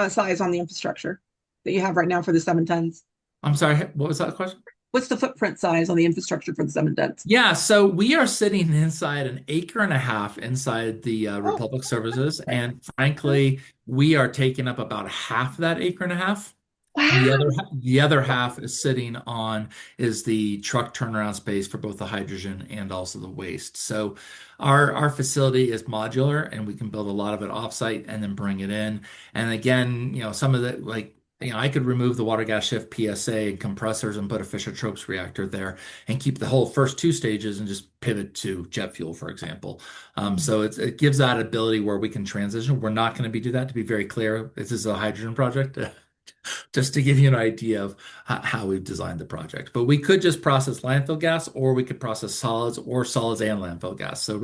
size on the infrastructure that you have right now for the 7 tons? I'm sorry, what was that question? What's the footprint size on the infrastructure for the 7 tons? Yeah, so we are sitting inside an acre and a half inside the Republic Services. And frankly, we are taking up about half that acre and a half. The other half is sitting on is the truck turnaround space for both the hydrogen and also the waste. So our facility is modular and we can build a lot of it offsite and then bring it in. And again, some of the I could remove the water gas shift PSA and compressors and put a Fischer-Tropsch reactor there and keep the whole first two stages and just pivot to jet fuel, for example. So it gives that ability where we can transition. We're not going to do that, to be very clear. This is a hydrogen project. Just to give you an idea of how we've designed the project. But we could just process landfill gas, or we could process solids and landfill gas. So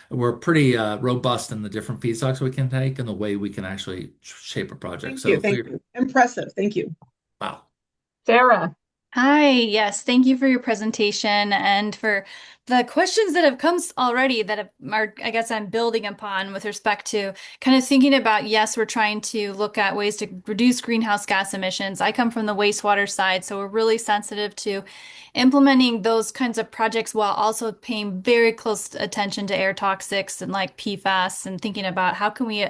we're pretty robust in the different feedstocks we can take and the way we can actually shape a project. Thank you. Impressive. Thank you. Wow. Sarah. Hi, yes, thank you for your presentation and for the questions that have come already I guess I'm building upon with respect to kind of thinking about, yes, we're trying to look at ways to reduce greenhouse gas emissions. I come from the wastewater side, so we're really sensitive to implementing those kinds of projects while also paying very close attention to air toxics and like PFAS and thinking about how can we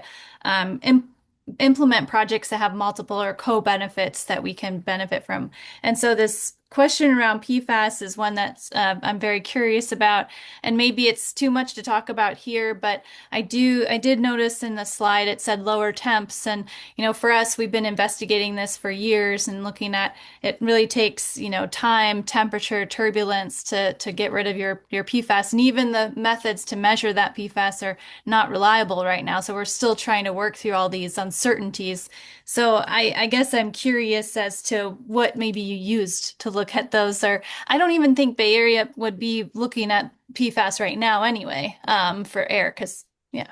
implement projects that have multiple or co-benefits that we can benefit from. And so this question around PFAS is one that's I'm very curious about, and maybe it's too much to talk about here, but I did notice in the slide it said lower temps, and for us we've been investigating this for years and looking at it really takes time, temperature, turbulence to get rid of your PFAS, and even the methods to measure that PFAS are not reliable right now. So we're still trying to work through all these uncertainties. So I guess I'm curious as to what maybe you used to look at those, or I don't even think Bay Area would be looking at PFAS right now anyway, for air, because yeah.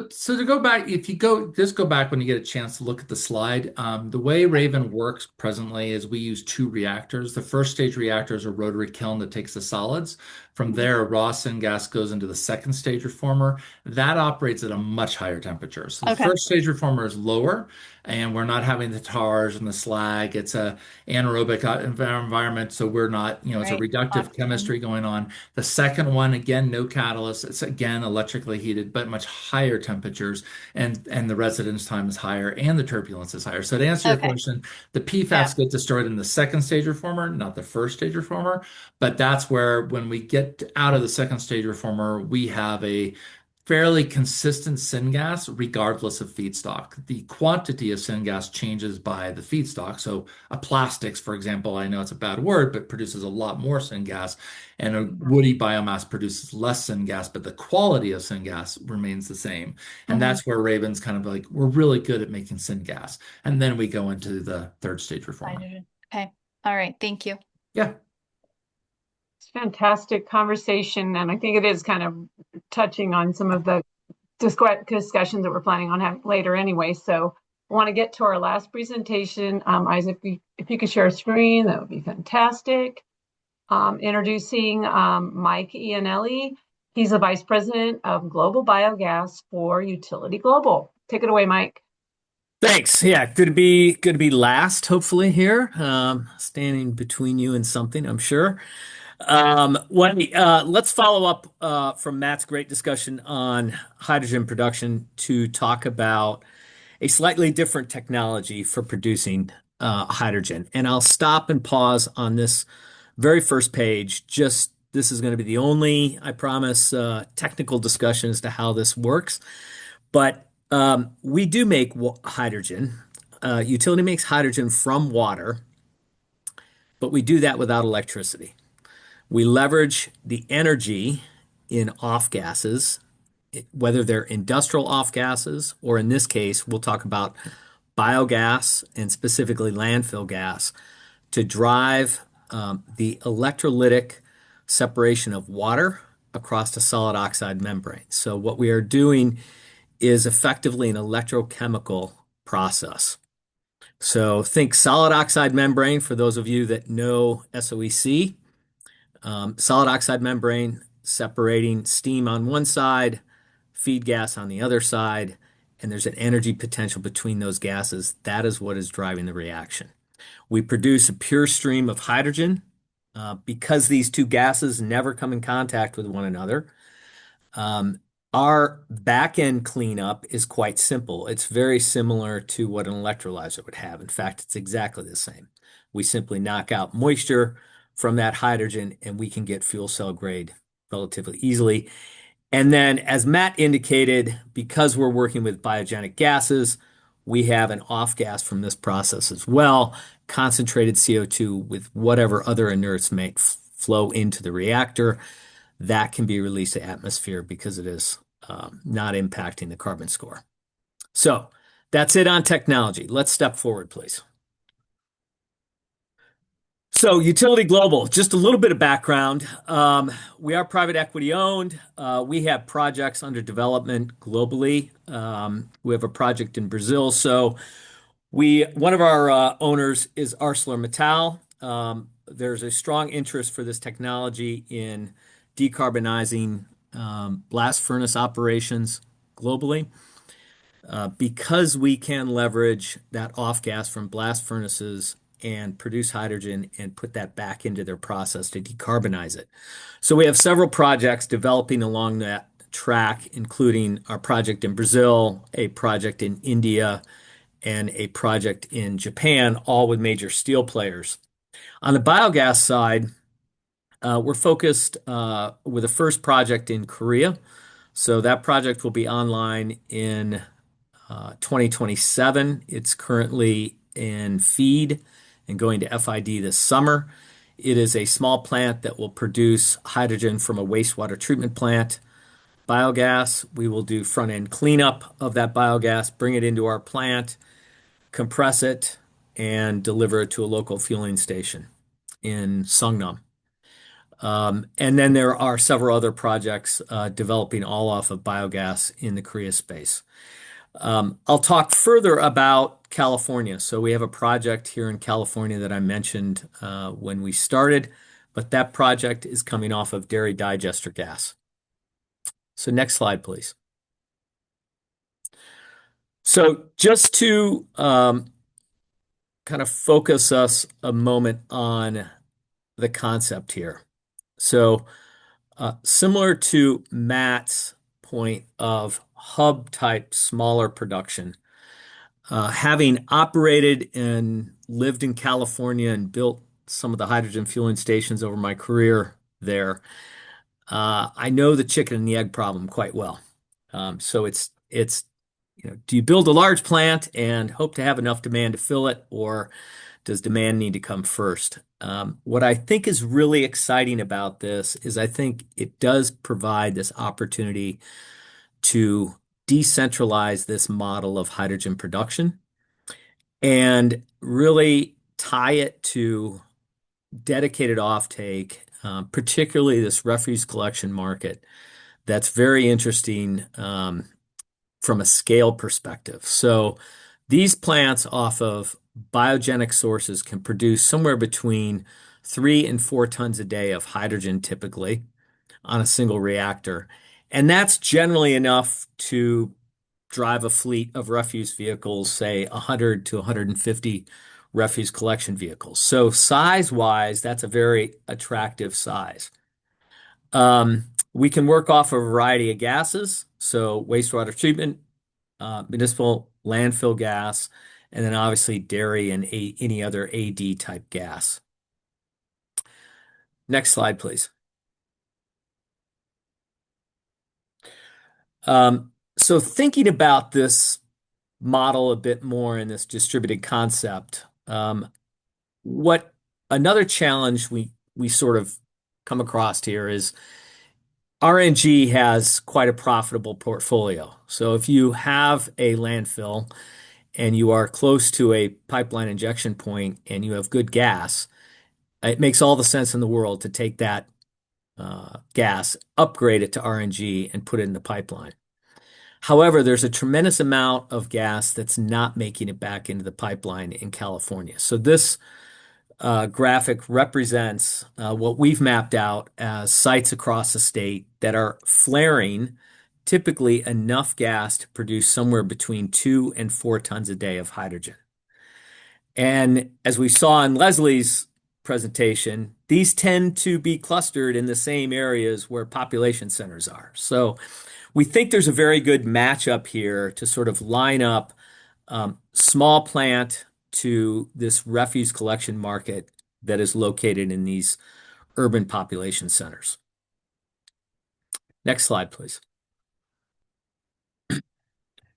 So to go back, if you go back when you get a chance to look at the slide, the way Raven works presently is we use two reactors. The first stage reactor is a rotary kiln that takes the solids. From there, raw syngas goes into the second stage reformer. That operates at a much higher temperature. So the first stage reformer is lower, and we're not having the tars and the slag. It's a anaerobic environment, so we're not, it's a reductive chemistry going on. The second one, again, no catalyst. It's again electrically heated, but much higher temperatures, and the residence time is higher, and the turbulence is higher. So to answer your question, the PFAS get destroyed in the second stage reformer, not the first stage reformer. But that's where, when we get out of the second stage reformer, we have a fairly consistent syngas regardless of feedstock. The quantity of syngas changes by the feedstock. So a plastics, for example, I know it's a bad word, but produces a lot more syngas, and a woody biomass produces less syngas, but the quality of syngas remains the same. And that's where Raven's kind of like, we're really good at making syngas. And then we go into the third stage reformer. Okay. All right. Thank you. Yeah. Fantastic conversation, and I think it is kind of touching on some of the discussions that we're planning on having later anyway. So I want to get to our last presentation. Isaac, if you could share a screen, that would be fantastic. Introducing Mike Iannelli. He's the Vice President of Global Biogas for Utility Global. Take it away, Mike. Thanks. Yeah, good to be last, hopefully here, standing between you and something, I'm sure. Let's follow up from Matt's great discussion on hydrogen production to talk about a slightly different technology for producing hydrogen. And I'll stop and pause on this very first page. This is going to be the only, I promise, technical discussion as to how this works. But we do make hydrogen. Utility makes hydrogen from water, but we do that without electricity. We leverage the energy in off gases, whether they're industrial off gases, or in this case, we'll talk about biogas and specifically landfill gas, to drive the electrolytic separation of water across the solid oxide membrane. So what we are doing is effectively an electrochemical process. So think solid oxide membrane, for those of you that know SOEC. Solid oxide membrane separating steam on one side, feed gas on the other side, and there's an energy potential between those gases. That is what is driving the reaction. We produce a pure stream of hydrogen because these two gases never come in contact with one another. Our back end cleanup is quite simple. It's very similar to what an electrolyzer would have. In fact, it's exactly the same. We simply knock out moisture from that hydrogen and we can get fuel cell grade relatively easily. And then, as Matt indicated, because we're working with biogenic gases, we have an off gas from this process as well, concentrated CO2 with whatever other inerts may flow into the reactor. That can be released to atmosphere because it is not impacting the carbon score. So that's it on technology. Let's step forward, please. So Utility Global, just a little bit of background. We are private equity owned. We have projects under development globally. We have a project in Brazil. So one of our owners is ArcelorMittal. There's a strong interest for this technology in decarbonizing blast furnace operations globally. Because we can leverage that off gas from blast furnaces and produce hydrogen and put that back into their process to decarbonize it. So we have several projects developing along that track, including our project in Brazil, a project in India, and a project in Japan, all with major steel players. On the biogas side, we're focused with the first project in Korea. So that project will be online in 2027. It's currently in FEED and going to FID this summer. It is a small plant that will produce hydrogen from a wastewater treatment plant. Biogas, we will do front-end cleanup of that biogas, bring it into our plant, compress it, and deliver it to a local fueling station in Sungnam. And then there are several other projects developing all off of biogas in the Korea space. I'll talk further about California. So we have a project here in California that I mentioned when we started, but that project is coming off of dairy digester gas. So next slide, please. So just to kind of focus us a moment on the concept here. So similar to Matt's point of hub type smaller production, having operated and lived in California and built some of the hydrogen fueling stations over my career there, I know the chicken and the egg problem quite well. So it's do you build a large plant and hope to have enough demand to fill it, or does demand need to come first? What I think is really exciting about this is I think it does provide this opportunity to decentralize this model of hydrogen production and really tie it to dedicated offtake, particularly this refuse collection market. That's very interesting from a scale perspective. So these plants off of biogenic sources can produce somewhere between 3 and 4 tons a day of hydrogen typically on a single reactor. And that's generally enough to drive a fleet of refuse vehicles, say 100 to 150 refuse collection vehicles. So size-wise, that's a very attractive size. We can work off a variety of gases, so wastewater treatment, municipal landfill gas, and then obviously dairy and any other AD type gas. Next slide, please. So thinking about this model a bit more in this distributed concept, what another challenge we sort of come across here is RNG has quite a profitable portfolio. So if you have a landfill and you are close to a pipeline injection point and you have good gas, it makes all the sense in the world to take that gas, upgrade it to RNG, and put it in the pipeline. However, there's a tremendous amount of gas that's not making it back into the pipeline in California. So this graphic represents what we've mapped out as sites across the state that are flaring typically enough gas to produce somewhere between 2 and 4 tons a day of hydrogen. And as we saw in Leslie's presentation, these tend to be clustered in the same areas where population centers are. So we think there's a very good matchup here to sort of line up small plant to this refuse collection market that is located in these urban population centers. Next slide, please.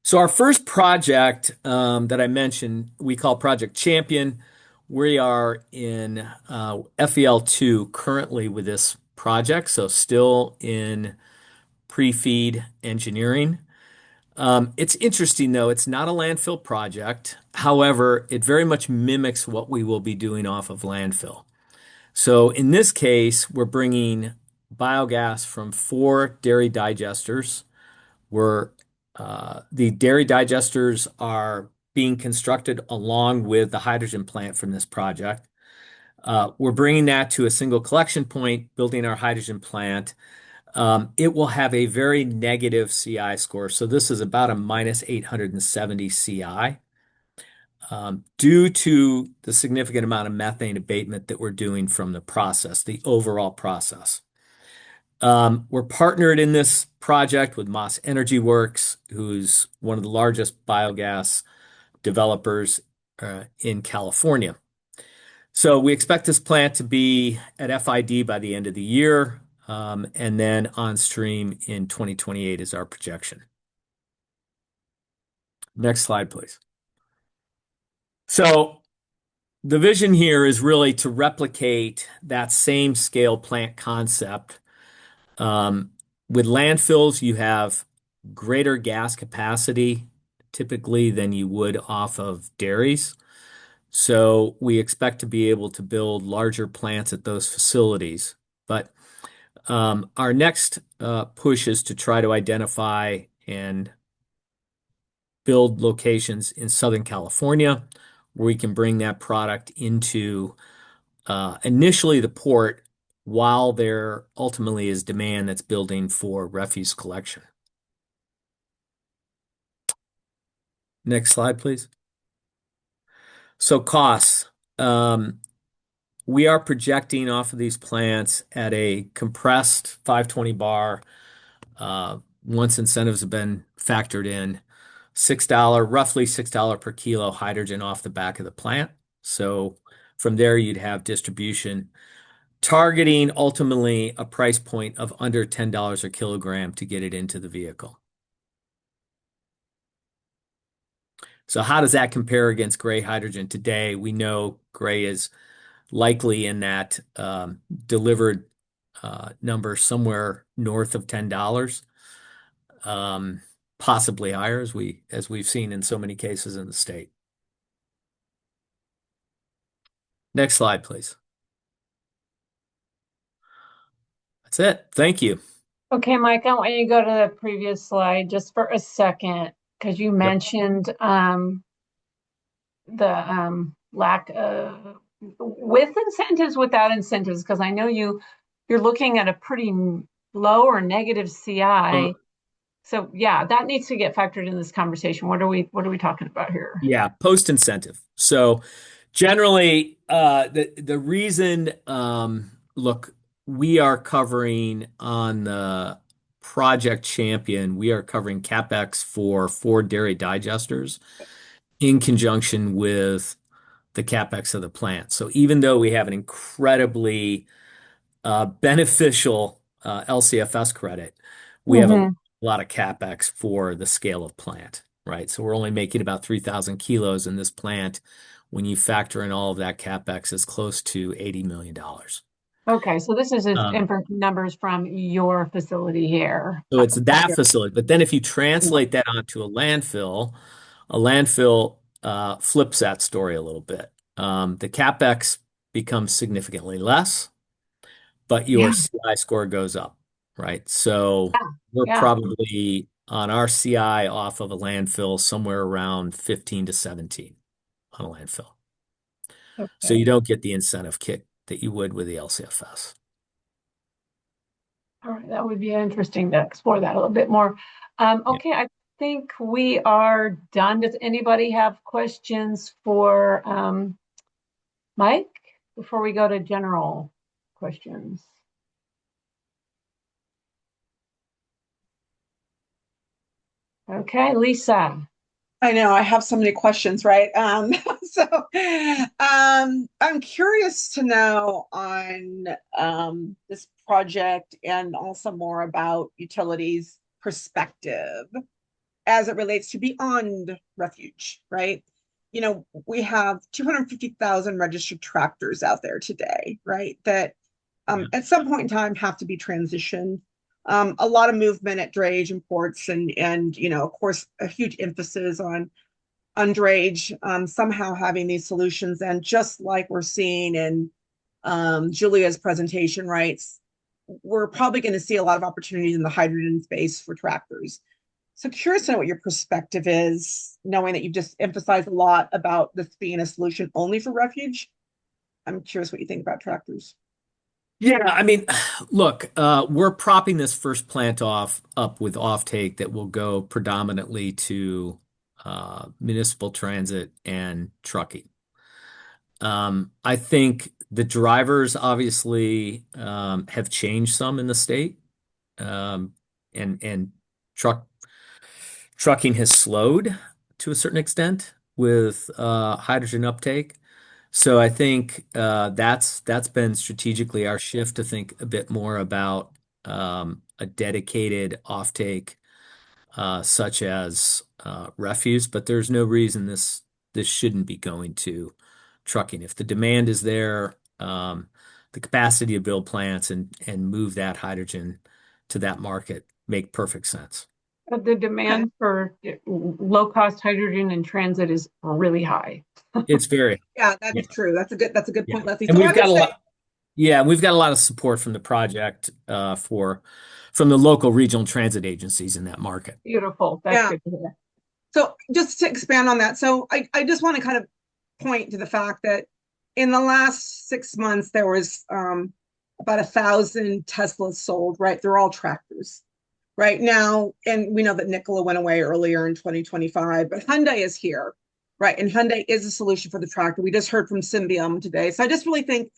So our first project that I mentioned, we call Project Champion. We are in FEL2 currently with this project, so still in pre-feed engineering. It's interesting, though. It's not a landfill project. However, it very much mimics what we will be doing off of landfill. So in this case, we're bringing biogas from 4 dairy digesters. The dairy digesters are being constructed along with the hydrogen plant from this project. We're bringing that to a single collection point, building our hydrogen plant. It will have a very negative CI score. So this is about a minus 870 CI due to the significant amount of methane abatement that we're doing from the process, the overall process. We're partnered in this project with Moss Energy Works, who's one of the largest biogas developers in California. So we expect this plant to be at FID by the end of the year, and then on stream in 2028 is our projection. Next slide, please. So the vision here is really to replicate that same scale plant concept. With landfills, you have greater gas capacity typically than you would off of dairies. So we expect to be able to build larger plants at those facilities. But our next push is to try to identify and build locations in Southern California where we can bring that product into initially the port while there ultimately is demand that's building for refuse collection. Next slide, please. So costs. We are projecting off of these plants at a compressed 520 bar, once incentives have been factored in, roughly $6 per kilo hydrogen off the back of the plant. So from there, you'd have distribution targeting ultimately a price point of under $10 a kilogram to get it into the vehicle. So how does that compare against gray hydrogen today? We know gray is likely in that delivered number somewhere north of $10, possibly higher as we've seen in so many cases in the state. Next slide, please. That's it. Thank you. Okay, Mike, I want you to go to the previous slide just for a second, because you mentioned the lack of with incentives, without incentives, because I know you're looking at a pretty low or negative CI. So yeah, that needs to get factored in this conversation. What are we talking about here? Yeah, post incentive. So generally, the reason, look, we are covering on the Project Champion, we are covering CapEx for 4 dairy digesters in conjunction with the CapEx of the plant. So even though we have an incredibly beneficial LCFS credit, we have a lot of CapEx for the scale of plant, right? So we're only making about 3,000 kilos in this plant. When you factor in all of that CapEx, it's close to $80 million. Okay, so this is numbers from your facility here. So it's that facility. But then if you translate that onto a landfill flips that story a little bit. The CapEx becomes significantly less, but your CI score goes up, right? So we're probably on our CI off of a landfill somewhere around 15 to 17 on a landfill. Okay. So you don't get the incentive kick that you would with the LCFS. All right, that would be interesting to explore that a little bit more. Okay, I think we are done. Does anybody have questions for Mike? before we go to general questions? Okay, Lisa. I know I have so many questions, right? I'm curious to know on this project and also more about utilities perspective as it relates to beyond refuge, right? You know, we have 250,000 registered tractors out there today, right? That at some point in time have to be transitioned. A lot of movement at drayage and ports, and you know, of course, a huge emphasis on drayage, somehow having these solutions. And just like we're seeing in Julia's presentation, right, we're probably going to see a lot of opportunities in the hydrogen space for tractors. So curious to know what your perspective is, knowing that you've just emphasized a lot about this being a solution only for refuge. I'm curious what you think about tractors. Yeah, I mean, look, we're propping this first plant up with offtake that will go predominantly to municipal transit and trucking. I think the drivers obviously have changed some in the state, and trucking has slowed to a certain extent with hydrogen uptake. So I think that's been strategically our shift to think a bit more about a dedicated offtake such as refuse, but there's no reason this shouldn't be going to trucking. If the demand is there, the capacity to build plants and move that hydrogen to that market make perfect sense. The demand for low-cost hydrogen in transit is really high. It's very Yeah, that's true. That's a good point, Leslie. And So we've I got a would say, lot. Yeah, we've got a lot of support from the project from the local regional transit agencies in that market. Beautiful. That's good to hear. So just to expand on that, so I just want to kind of point to the fact that in the last 6 months, there was about 1,000 Teslas sold, right? They're all tractors right now. And we know that Nikola went away earlier in 2025, but Hyundai is here, right? And Hyundai is a solution for the tractor. We just heard from Symbiom today. So I just really think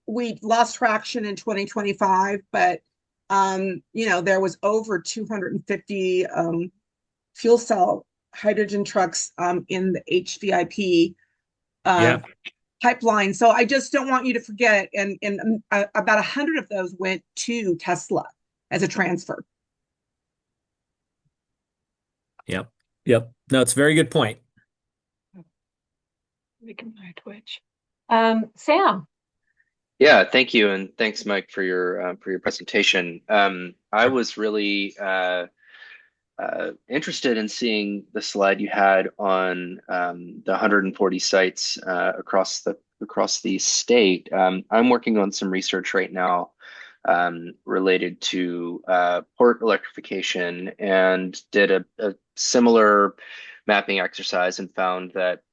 we lost traction in 2025, but you know, there was over 250 fuel cell hydrogen trucks in the HVIP pipeline. So I just don't want you to forget. And about 100 of those went to Tesla as a transfer. Yep. No, it's a very good point. Making my Twitch. Sam. Yeah, thank you, and thanks, Mike, for your presentation. I was really interested in seeing the slide you had on the 140 sites across the state. I'm working on some research right now related to port electrification, and did a similar mapping exercise and found that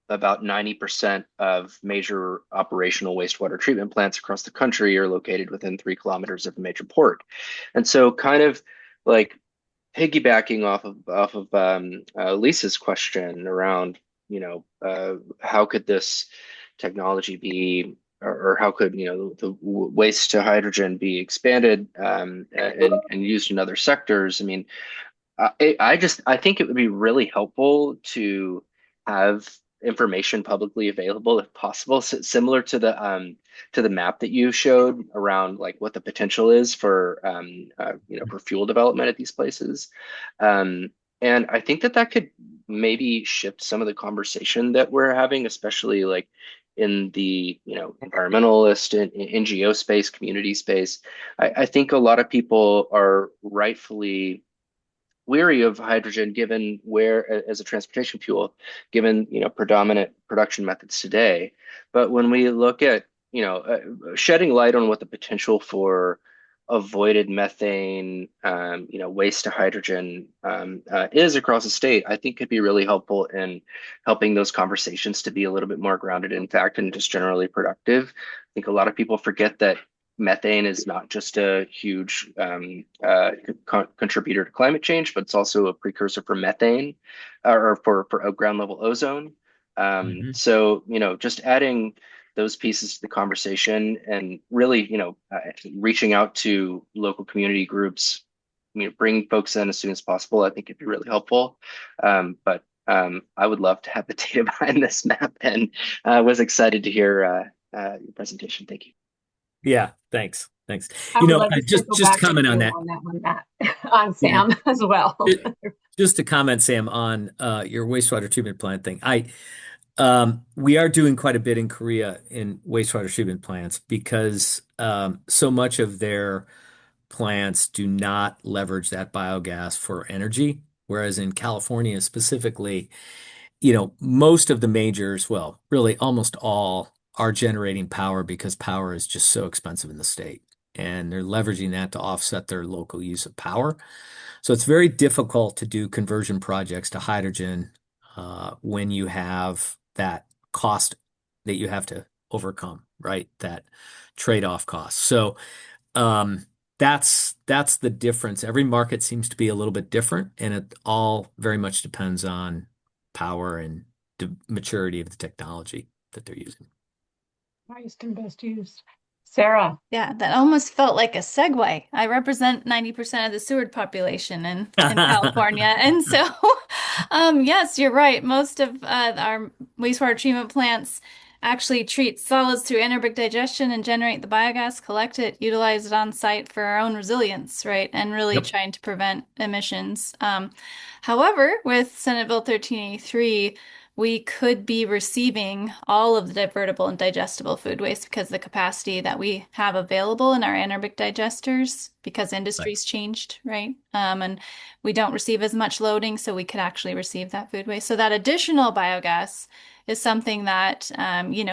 about 90% of major operational wastewater treatment plants across the country are located within 3 kilometers of a major port. And so kind of like piggybacking off of Lisa's question around, you know, how could this technology be, or how could, you know, the waste to hydrogen be expanded and used in other sectors? I mean, I think it would be really helpful to have information publicly available if possible, similar to the map that you showed around like what the potential is for you know, for fuel development at these places. And I think that could maybe shift some of the conversation that we're having, especially like in the, you know, environmentalist and NGO space, community space. I think a lot of people are rightfully weary of hydrogen given where as a transportation fuel, given, you know, predominant production methods today. But when we look at, you know, shedding light on what the potential for avoided methane, you know, waste to hydrogen is across the state, I think could be really helpful in helping those conversations to be a little bit more grounded in fact and just generally productive. I think a lot of people forget that methane is not just a huge contributor to climate change, but it's also a precursor for methane or for ground level ozone. So, you know, just adding those pieces to the conversation, and really, reaching out to local community groups, bring folks in as soon as possible, I think it'd be really helpful. But I would love to have the data behind this map, and was excited to hear your presentation. Thank you. Yeah, thanks. I would love to Just circle to back with comment you on that. on that one, Matt, on Sam as well. Just to comment, Sam, on your wastewater treatment plant thing. We are doing quite a bit in Korea in wastewater treatment plants because so much of their plants do not leverage that biogas for energy, whereas in California specifically, most of the majors, well, really almost all, are generating power because power is just so expensive in the state. And they're leveraging that to offset their local use of power. So it's very difficult to do conversion projects to hydrogen when you have that cost that you have to overcome, right? That trade-off cost. So that's the difference. Every market seems to be a little bit different, and it all very much depends on power and the maturity of the technology that they're using. Highest and best used. Sarah. Yeah, that almost felt like a segue. I represent 90% of the Seward population in California. And so, yes, you're right. Most of our wastewater treatment plants actually treat solids through anaerobic digestion and generate the biogas, collect it, utilize it on site for our own resilience, right? And really trying to prevent emissions. However, with Senate Bill 1383, we could be receiving all of the divertible and digestible food waste because the capacity that we have available in our anaerobic digesters, because industry's changed, right? And we don't receive as much loading, so we could actually receive that food waste. So that additional biogas is something that,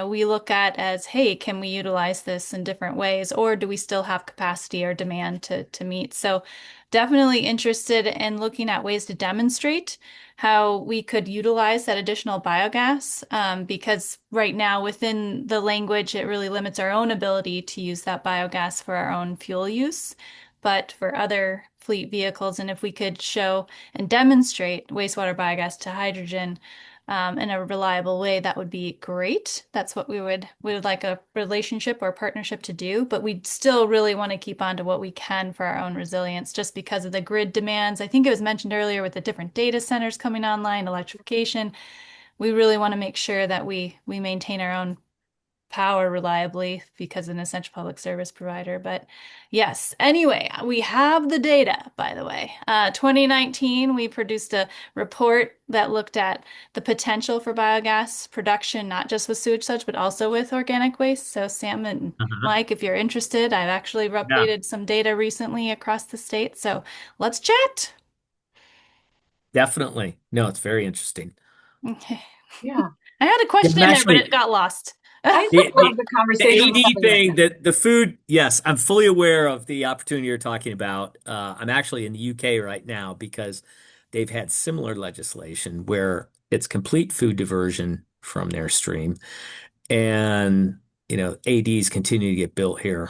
we look at as, hey, can we utilize this in different ways, or do we still have capacity or demand to meet? So definitely interested in looking at ways to demonstrate how we could utilize that additional biogas, because right now within the language, it really limits our own ability to use that biogas for our own fuel use. But for other fleet vehicles, and if we could show and demonstrate wastewater biogas to hydrogen in a reliable way, that would be great. That's what we would like a relationship or partnership to do, but we still really want to keep on to what we can for our own resilience just because of the grid demands. I think it was mentioned earlier with the different data centers coming online, electrification. We really want to make sure that we maintain our own power reliably because of an essential public service provider. But yes, anyway, we have the data, by the way. 2019, we produced a report that looked at the potential for biogas production, not just with sewage sludge, but also with organic waste. So Sam and Mike, if you're interested, I've actually updated some data recently across the state. So let's chat. Definitely. No, it's very interesting. Okay. Yeah. I had a question in there, but it got lost. I love the conversation. The AD thing, the food, yes, I'm fully aware of the opportunity you're talking about. I'm actually in the UK right now because they've had similar legislation where it's complete food diversion from their stream. And, ADs continue to get built here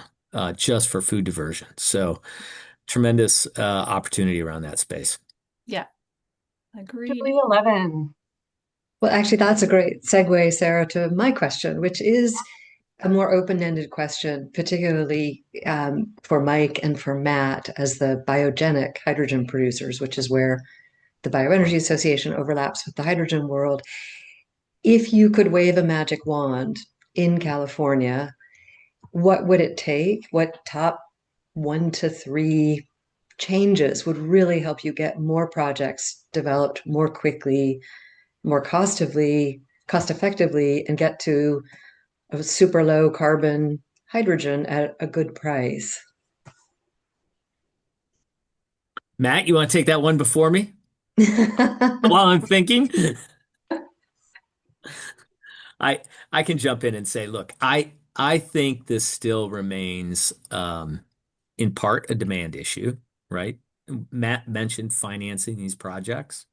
just for food diversion. So tremendous opportunity around that space. Yeah, agreed. Julie 11. Well, actually, that's a great segue, Sarah, to my question, which is a more open-ended question, particularly for Mike and for Matt as the biogenic hydrogen producers, which is where the Bioenergy Association overlaps with the hydrogen world. If you could wave a magic wand in California, what would it take? What top 1 to 3 changes would really help you get more projects developed more quickly, more cost effectively, and get to a super low carbon hydrogen at a good price? Matt, you want to take that one before me? While I'm thinking? I can jump in and say, look, I think this still remains in part a demand issue, right? Matt mentioned financing these projects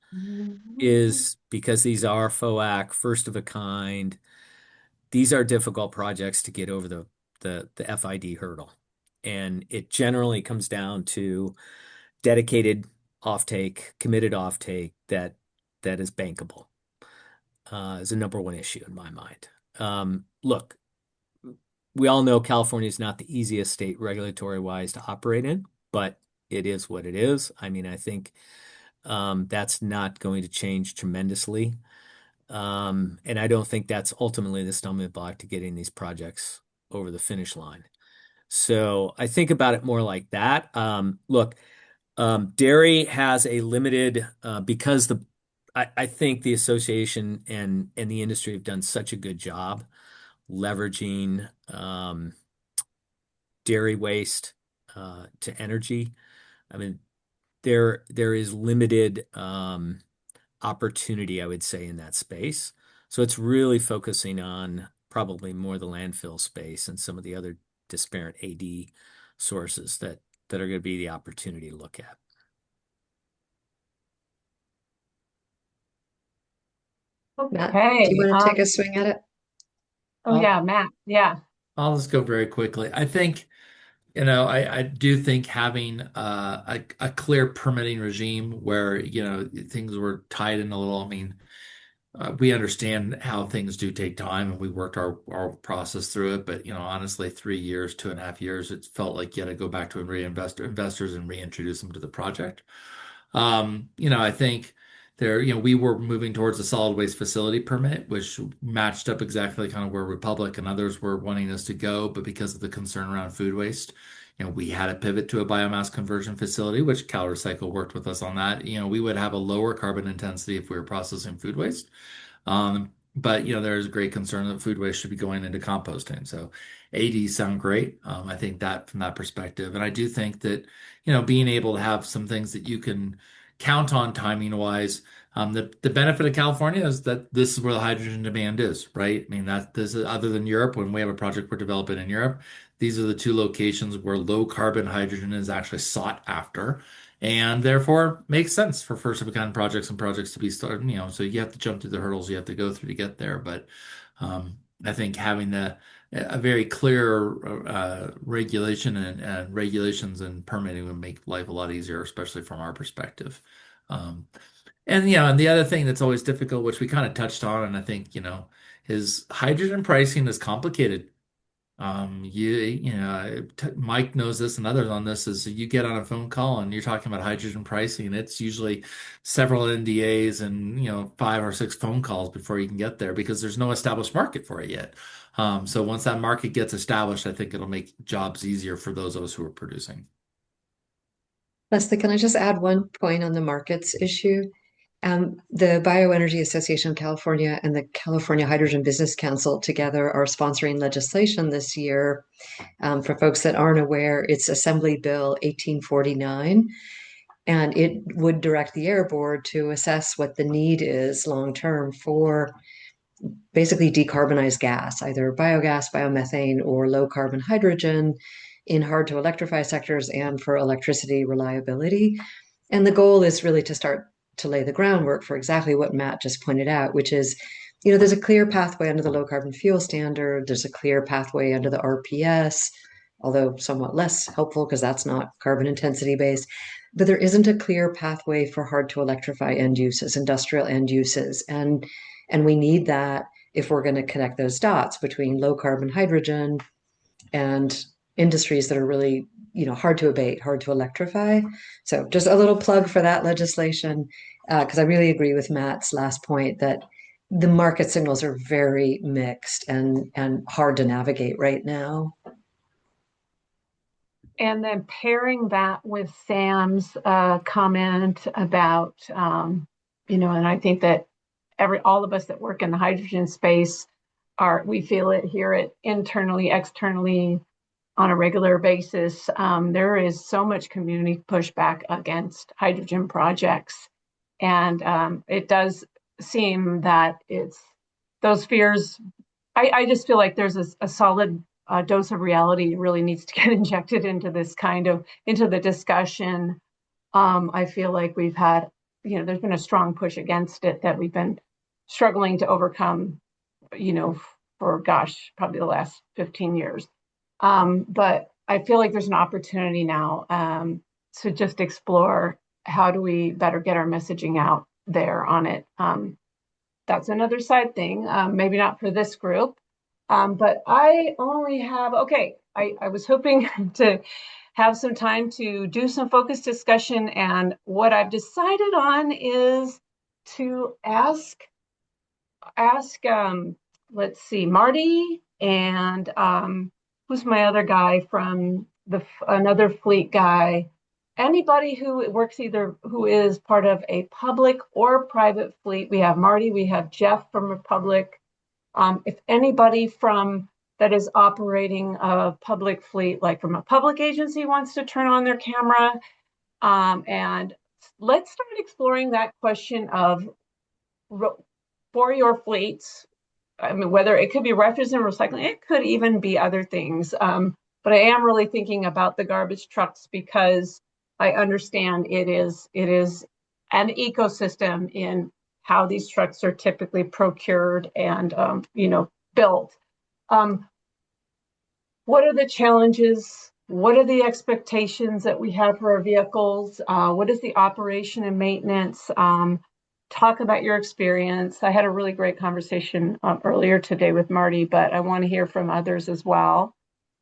is because these are FOAC, first of a kind. These are difficult projects to get over the FID hurdle. And it generally comes down to dedicated offtake, committed offtake that is bankable is a number one issue in my mind. Look, we all know California is not the easiest state regulatory wise to operate in, but it is what it is. I mean, I think that's not going to change tremendously. And I don't think that's ultimately the stumbling block to getting these projects over the finish line. So I think about it more like that. Look, dairy has a limited because I think the association and the industry have done such a good job leveraging dairy waste to energy. I mean, there is limited opportunity, I would say, in that space. So it's really focusing on probably more the landfill space and some of the other disparate AD sources that are going to be the opportunity to look at. Matt, Okay. do you want to take a swing at it? Oh yeah, Matt. Yeah. I'll just go very quickly. I think, I do think having a clear permitting regime where, things were tied in a little. I mean, we understand how things do take time, and we worked our process through it. But, honestly, 3 years, 2.5 years, it felt like you had to go back to investors and reintroduce them to the project. I think we were moving towards a solid waste facility permit, which matched up exactly kind of where Republic and others were wanting us to go. But because of the concern around food waste, we had to pivot to a biomass conversion facility, which CalRecycle worked with us on that. We would have a lower carbon intensity if we were processing food waste. But there's great concern that food waste should be going into composting. So ADs sound great. I think that from that perspective. And I do think that, being able to have some things that you can count on timing wise. The benefit of California is that this is where the hydrogen demand is, right? I mean, this is other than Europe, when we have a project we're developing in Europe, these are the two locations where low carbon hydrogen is actually sought after, and therefore makes sense for first of a kind projects and projects to be started. So you have to jump through the hurdles you have to go through to get there. But I think having a very clear regulation and regulations and permitting would make life a lot easier, especially from our perspective. And the other thing that's always difficult, which we kind of touched on, and I think is hydrogen pricing is complicated. Mike knows this and others on this, is you get on a phone call and you're talking about hydrogen pricing. It's usually several NDAs and 5 or 6 phone calls before you can get there, because there's no established market for it yet. So once that market gets established, I think it'll make jobs easier for those of us who are producing. Leslie, can I just add one point on the markets issue? The Bioenergy Association of California and the California Hydrogen Business Council together are sponsoring legislation this year. For folks that aren't aware, it's Assembly Bill 1849, and it would direct the Air Board to assess what the need is long-term for basically decarbonized gas, either biogas, biomethane, or low-carbon hydrogen in hard-to-electrify sectors and for electricity reliability. And the goal is really to start to lay the groundwork for exactly what Matt just pointed out, which is, there's a clear pathway under the low carbon fuel standard. There's a clear pathway under the RPS, although somewhat less helpful because that's not carbon intensity based. But there isn't a clear pathway for hard to electrify end uses, industrial end uses. And we need that if we're going to connect those dots between low carbon hydrogen and industries that are really hard to abate, hard to electrify. So just a little plug for that legislation, because I really agree with Matt's last point that the market signals are very mixed and hard to navigate right now. And then pairing that with Sam's comment about, and I think that all of us that work in the hydrogen space we feel it, hear it internally, externally, on a regular basis. There is so much community pushback against hydrogen projects. And it does seem that it's those fears. I just feel like there's a solid dose of reality really needs to get injected into this into the discussion. I feel like we've had, there's been a strong push against it that we've been struggling to overcome, for probably the last 15 years. But I feel like there's an opportunity now to just explore how do we better get our messaging out there on it. That's another side thing, maybe not for this group, But I only have, okay, I was hoping to have some time to do some focused discussion, and what I've decided on is to ask let's see, Marty and who's my other guy from another fleet guy, anybody who works either who is part of a public or private fleet. We have Marty, we have Jeff from Republic. If anybody from that is operating a public fleet, like from a public agency, wants to turn on their camera, and let's start exploring that question of for your fleets. I mean, whether it could be refuse and recycling, it could even be other things. But I am really thinking about the garbage trucks because I understand it is an ecosystem in how these trucks are typically procured and built. What are the challenges? What are the expectations that we have for our vehicles? What is the operation and maintenance? Talk about your experience. I had a really great conversation earlier today with Marty, but I want to hear from others as well.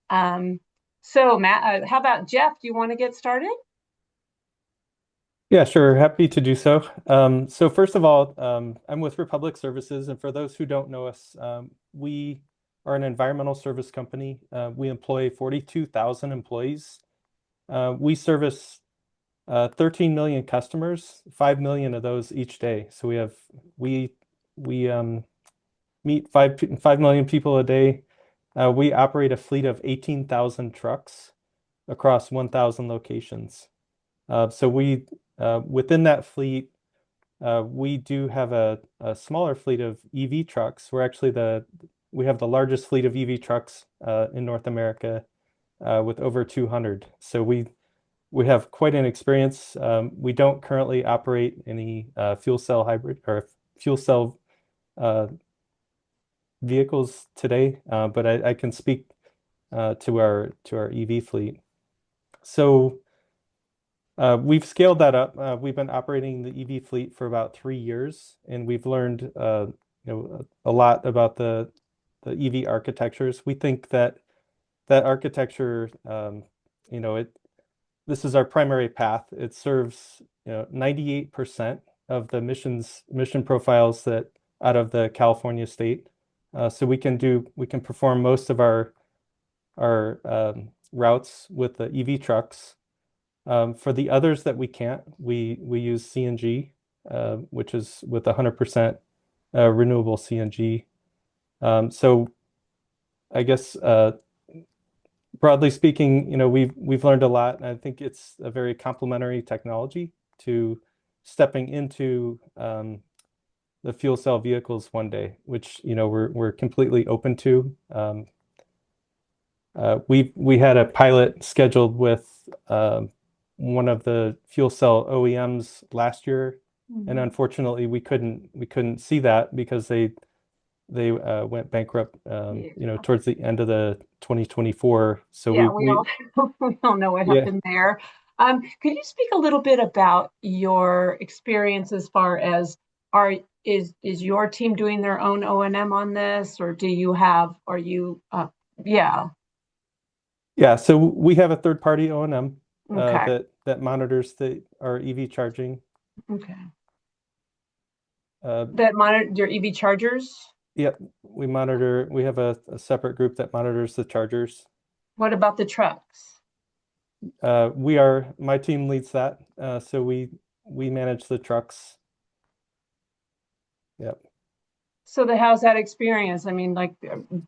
So Matt, how about Jeff? Do you want to get started? Yeah, sure. Happy to do so. So first of all, I'm with Republic Services, and for those who don't know us, we are an environmental service company. We employ 42,000 employees. We service 13 million customers, 5 million of those each day. So we meet 5 million people a day. We operate a fleet of 18,000 trucks across 1,000 locations. So within that fleet, we do have a smaller fleet of EV trucks. We have the largest fleet of EV trucks in North America with over 200. So we have quite an experience. We don't currently operate any fuel cell hybrid or fuel cell vehicles today, but I can speak to our EV fleet. So we've scaled that up. We've been operating the EV fleet for about 3 years, and we've learned a lot about the EV architectures. We think that architecture, this is our primary path. It serves 98% of the mission profiles that out of the California state. So we can perform most of our routes with the EV trucks. For the others that we can't, we use CNG, which is with 100% renewable CNG. So I guess broadly speaking, we've learned a lot, and I think it's a very complementary technology to stepping into the fuel cell vehicles one day, which we're completely open to. We had a pilot scheduled with one of the fuel cell OEMs last year, and unfortunately we couldn't see that because they went bankrupt towards the end of the 2024. So yeah, we all know what happened there. Could you speak a little bit about your experience as far as is your team doing their own O&M on this, or Yeah, so we have a third-party O&M okay. that monitors our EV charging. Okay. That monitor your EV chargers? Yep, we have a separate group that monitors the chargers. What about the trucks? My team leads that. So we manage the trucks. Yep. So how's that experience? I mean, like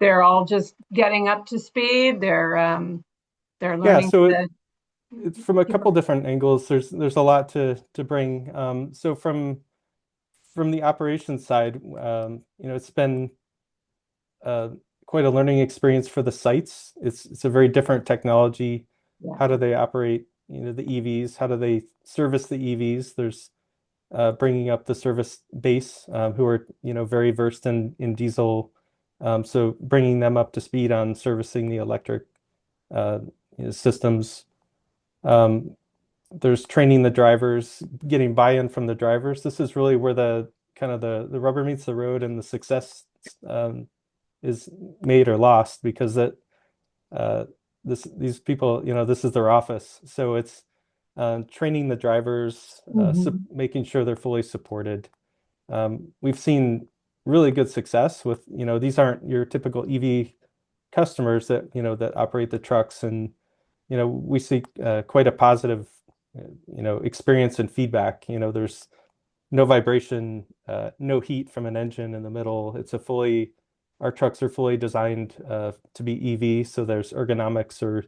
they're all just getting up to speed. They're learning. Yeah, so it's from a couple different angles. There's a lot to bring. So from the operations side, it's been quite a learning experience for the sites. It's a very different technology. Yeah. How do they operate, the EVs? How do they service the EVs? There's bringing up the service base who are, very versed in diesel. So bringing them up to speed on servicing the electric systems. There's training the drivers, getting buy-in from the drivers. This is really where the rubber meets the road, and the success is made or lost because these people, this is their office. So it's training the drivers, making sure they're fully supported. We've seen really good success with, these aren't your typical EV customers that, that operate the trucks. And, we see quite a positive, experience and feedback. There's no vibration, no heat from an engine in the middle. Our trucks are fully designed to be EV, so there's ergonomics are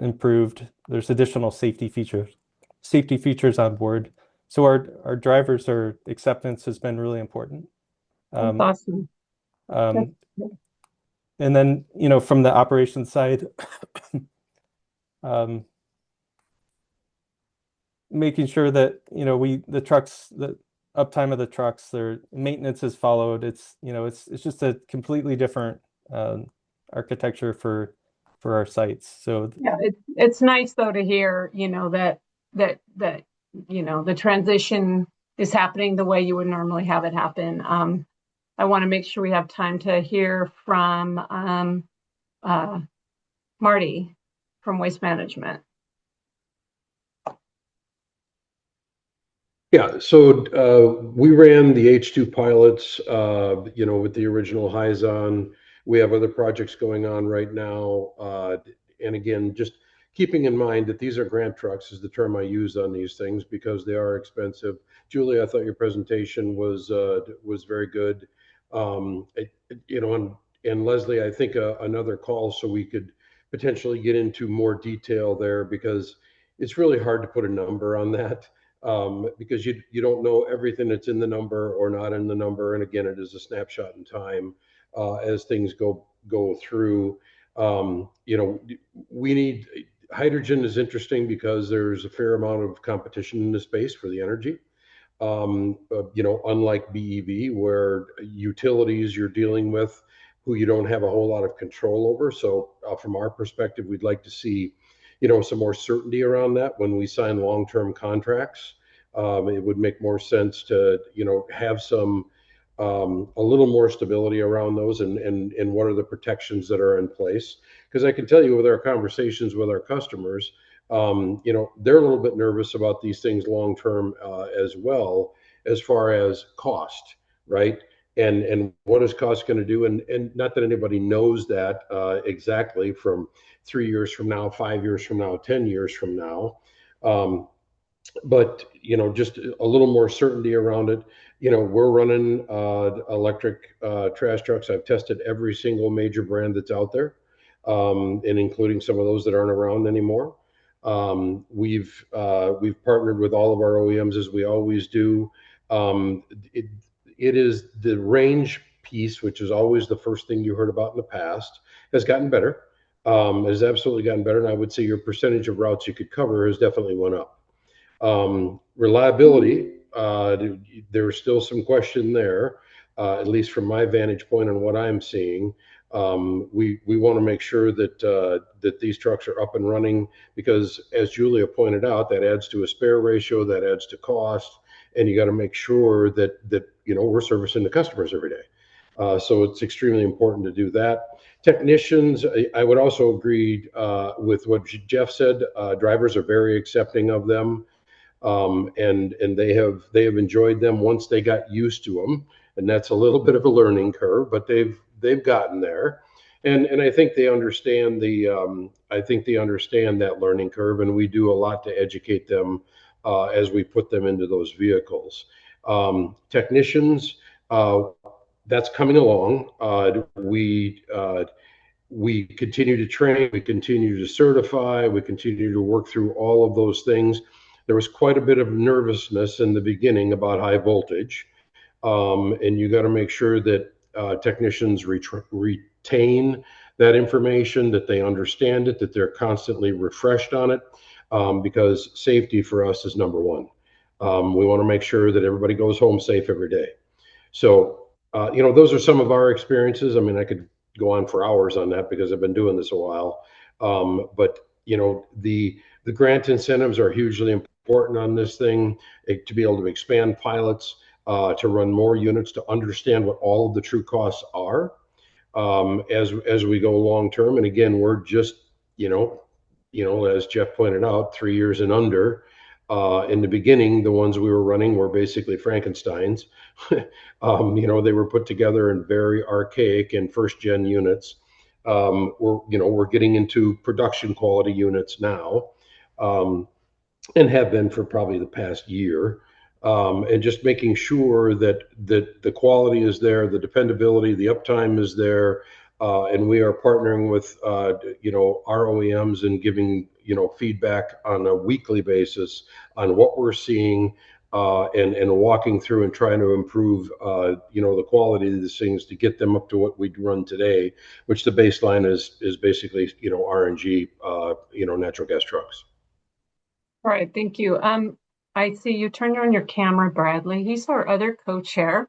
improved. There's additional safety features on board. So our drivers' acceptance has been really important. That's awesome. And then, from the operations side, making sure that, the trucks, the uptime of the trucks, their maintenance is followed. It's just a completely different architecture for our sites. So yeah, it's nice though to hear, that the transition is happening the way you would normally have it happen. I want to make sure we have time to hear from Marty from Waste Management. Yeah, so we ran the H2 pilots, with the original Hyzon. We have other projects going on right now. And again, just keeping in mind that these are grant trucks is the term I use on these things because they are expensive. Julie, I thought your presentation was very good. And Leslie, I think another call so we could potentially get into more detail there because it's really hard to put a number on that. Because you don't know everything that's in the number or not in the number. And again, it is a snapshot in time as things go through. We need hydrogen is interesting because there's a fair amount of competition in the space for the energy. Unlike BEV, where utilities you're dealing with who you don't have a whole lot of control over. So from our perspective, we'd like to see some more certainty around that when we sign long-term contracts. It would make more sense to, have some a little more stability around those and what are the protections that are in place. Because I can tell you with our conversations with our customers, they're a little bit nervous about these things long-term as well, as far as cost, right? And what is cost going to do? And not that anybody knows that exactly from 3 years from now, 5 years from now, 10 years from now. But, just a little more certainty around it. We're running electric trash trucks. I've tested every single major brand that's out there, and including some of those that aren't around anymore. We've partnered with all of our OEMs as we always do. It is the range piece, which is always the first thing you heard about in the past, has gotten better. Has absolutely gotten better. And I would say your percentage of routes you could cover has definitely went up. Reliability, there's still some question there, at least from my vantage point on what I'm seeing. We want to make sure that these trucks are up and running because, as Julia pointed out, that adds to a spare ratio, that adds to cost, and you got to make sure that we're servicing the customers every day. So it's extremely important to do that. Technicians, I would also agree with what Jeff said. Drivers are very accepting of them, and they have enjoyed them once they got used to them, and that's a little bit of a learning curve, but they've gotten there, and I think they understand that learning curve, and we do a lot to educate them as we put them into those vehicles. Technicians. That's coming along. We continue to train, we continue to certify, we continue to work through all of those things. There was quite a bit of nervousness in the beginning about high voltage, and you got to make sure that technicians retain that information, that they understand it, that they're constantly refreshed on it, because safety for us is number one. We want to make sure that everybody goes home safe every day. So, those are some of our experiences. I mean, I could go on for hours on that because I've been doing this a while. But, the grant incentives are hugely important on this thing, to be able to expand pilots, to run more units, to understand what all of the true costs are. as we go long term. And again, we're just, as Jeff pointed out, 3 years and under. In the beginning, the ones we were running were basically Frankensteins. They were put together in very archaic and first gen units. We're getting into production quality units now, and have been for probably the past year. And just making sure that the quality is there, the dependability, the uptime is there, and we are partnering with our OEMs and giving feedback on a weekly basis on what we're seeing, and walking through and trying to improve the quality of these things to get them up to what we run today, which the baseline is basically RNG, natural gas trucks. All right, thank you. I see you turned on your camera, Bradley. He's our other co-chair.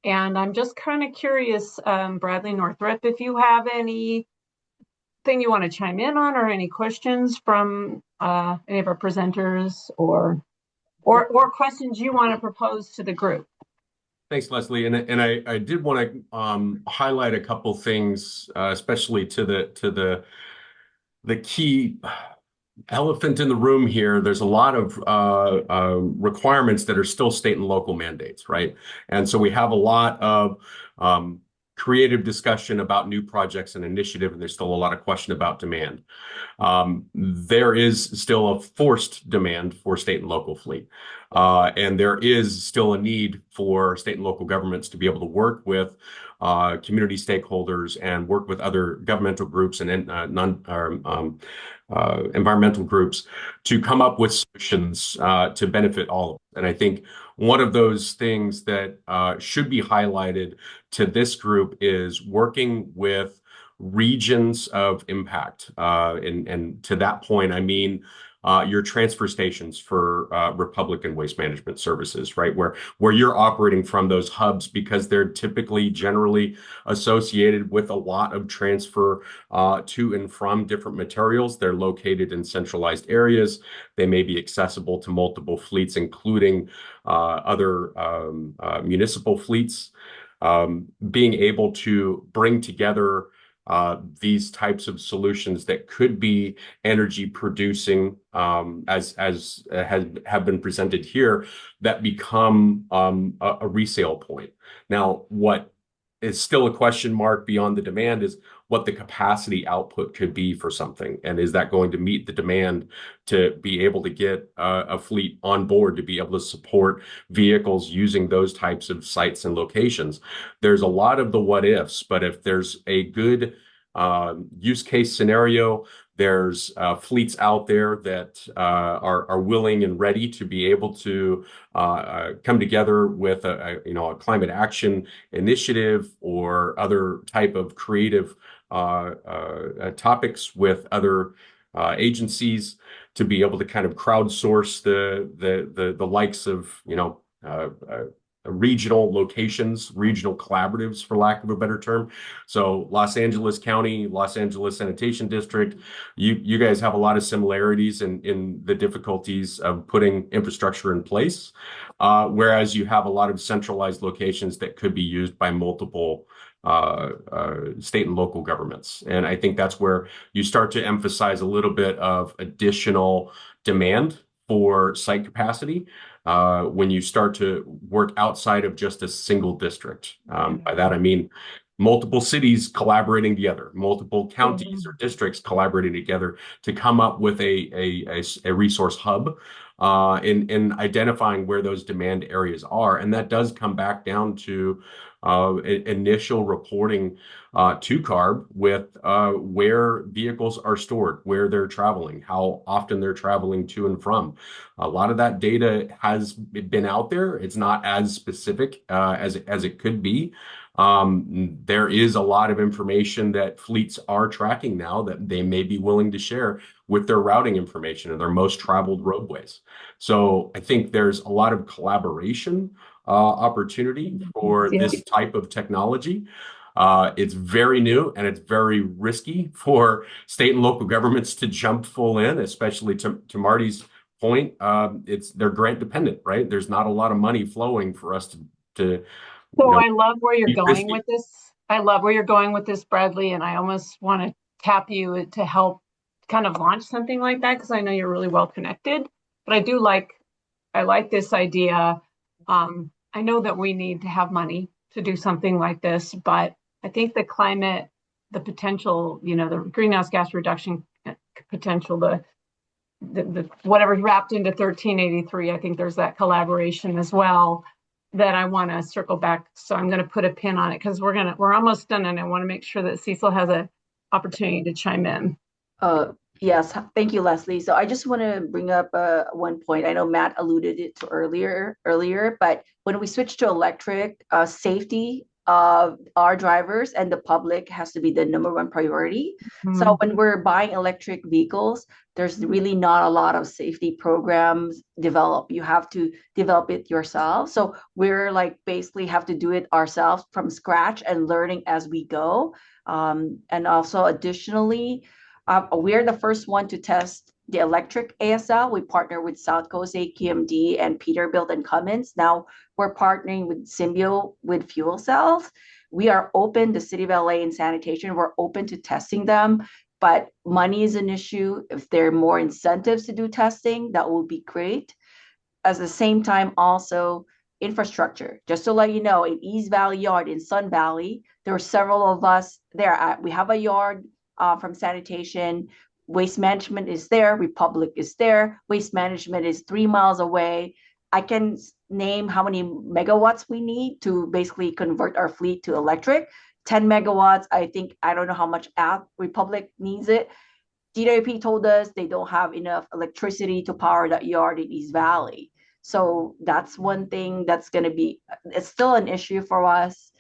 And I'm just kind of curious, Bradley Northrup, if you have anything you want to chime in on or any questions from any of our presenters or questions you want to propose to the group. Thanks, Leslie. And I did want to highlight a couple things, especially to the key elephant in the room here. There's a lot of requirements that are still state and local mandates, right? And so we have a lot of creative discussion about new projects and initiative, and there's still a lot of question about demand. There is still a forced demand for state and local fleet. And there is still a need for state and local governments to be able to work with community stakeholders and work with other governmental groups and environmental groups to come up with solutions to benefit all of us. And I think one of those things that should be highlighted to this group is working with regions of impact. And to that point, I mean your transfer stations for Republican waste management services, right? Where you're operating from those hubs, because they're typically generally associated with a lot of transfer to and from different materials. They're located in centralized areas. They may be accessible to multiple fleets, including other municipal fleets. Being able to bring together these types of solutions that could be energy producing, as have been presented here, that become a resale point. Now, what is still a question mark beyond the demand is what the capacity output could be for something, and is that going to meet the demand to be able to get a fleet on board to be able to support vehicles using those types of sites and locations. There's a lot of the what ifs, but if there's a good use case scenario, there's fleets out there that are willing and ready to be able to come together with a climate action initiative or other type of creative topics with other agencies to be able to kind of crowdsource the likes of regional locations, regional collaboratives, for lack of a better term. So Los Angeles County, Los Angeles Sanitation District, you guys have a lot of similarities in the difficulties of putting infrastructure in place, whereas you have a lot of centralized locations that could be used by multiple state and local governments. And I think that's where you start to emphasize a little bit of additional demand for site capacity when you start to work outside of just a single district. By that, I mean multiple cities collaborating together, multiple counties or districts collaborating together to come up with a resource hub in identifying where those demand areas are. And that does come back down to initial reporting to CARB with where vehicles are stored, where they're traveling, how often they're traveling to and from. A lot of that data has been out there. It's not as specific as it could be. There is a lot of information that fleets are tracking now that they may be willing to share with their routing information and their most traveled roadways. So I think there's a lot of collaboration opportunity for this type of technology. It's very new and it's very risky for state and local governments to jump full in, especially to Marty's point. They're grant dependent, right? There's not a lot of money flowing for us to So I love where you're going with this, I love where you're going with this, Bradley, and I almost want to tap you to help kind of launch something like that because I know you're really well connected. But I like this idea. I know that we need to have money to do something like this, but I think the potential, the greenhouse gas reduction potential, the whatever's wrapped into 1383, I think there's that collaboration as well that I want to circle back. So I'm going to put a pin on it because we're almost done, and I want to make sure that Cecil has an opportunity to chime in. Yes, thank you, Leslie. So I just want to bring up one point. I know Matt alluded it to earlier, but when we switch to electric, safety of our drivers and the public has to be the number one priority. So when we're buying electric vehicles, there's really not a lot of safety programs developed. You have to develop it yourself. So we're like basically have to do it ourselves from scratch and learning as we go. And also additionally, we're the first one to test the electric ASL. We partner with South Coast AQMD and Peterbilt and Cummins. Now we're partnering with Symbio with fuel cells. We are open, the City of LA and sanitation, we're open to testing them, but money is an issue. If there are more incentives to do testing, that would be great. At the same time, also infrastructure. Just to let you know, in East Valley Yard in Sun Valley, there are several of us there. We have a yard from sanitation. Waste management is there. Republic is there. Waste management is 3 miles away. I can name how many megawatts we need to basically convert our fleet to electric. 10 megawatts. I don't know how much Republic needs it. DWP told us they don't have enough electricity to power that yard in East Valley. So that's one thing that's going to be, it's still an issue for us.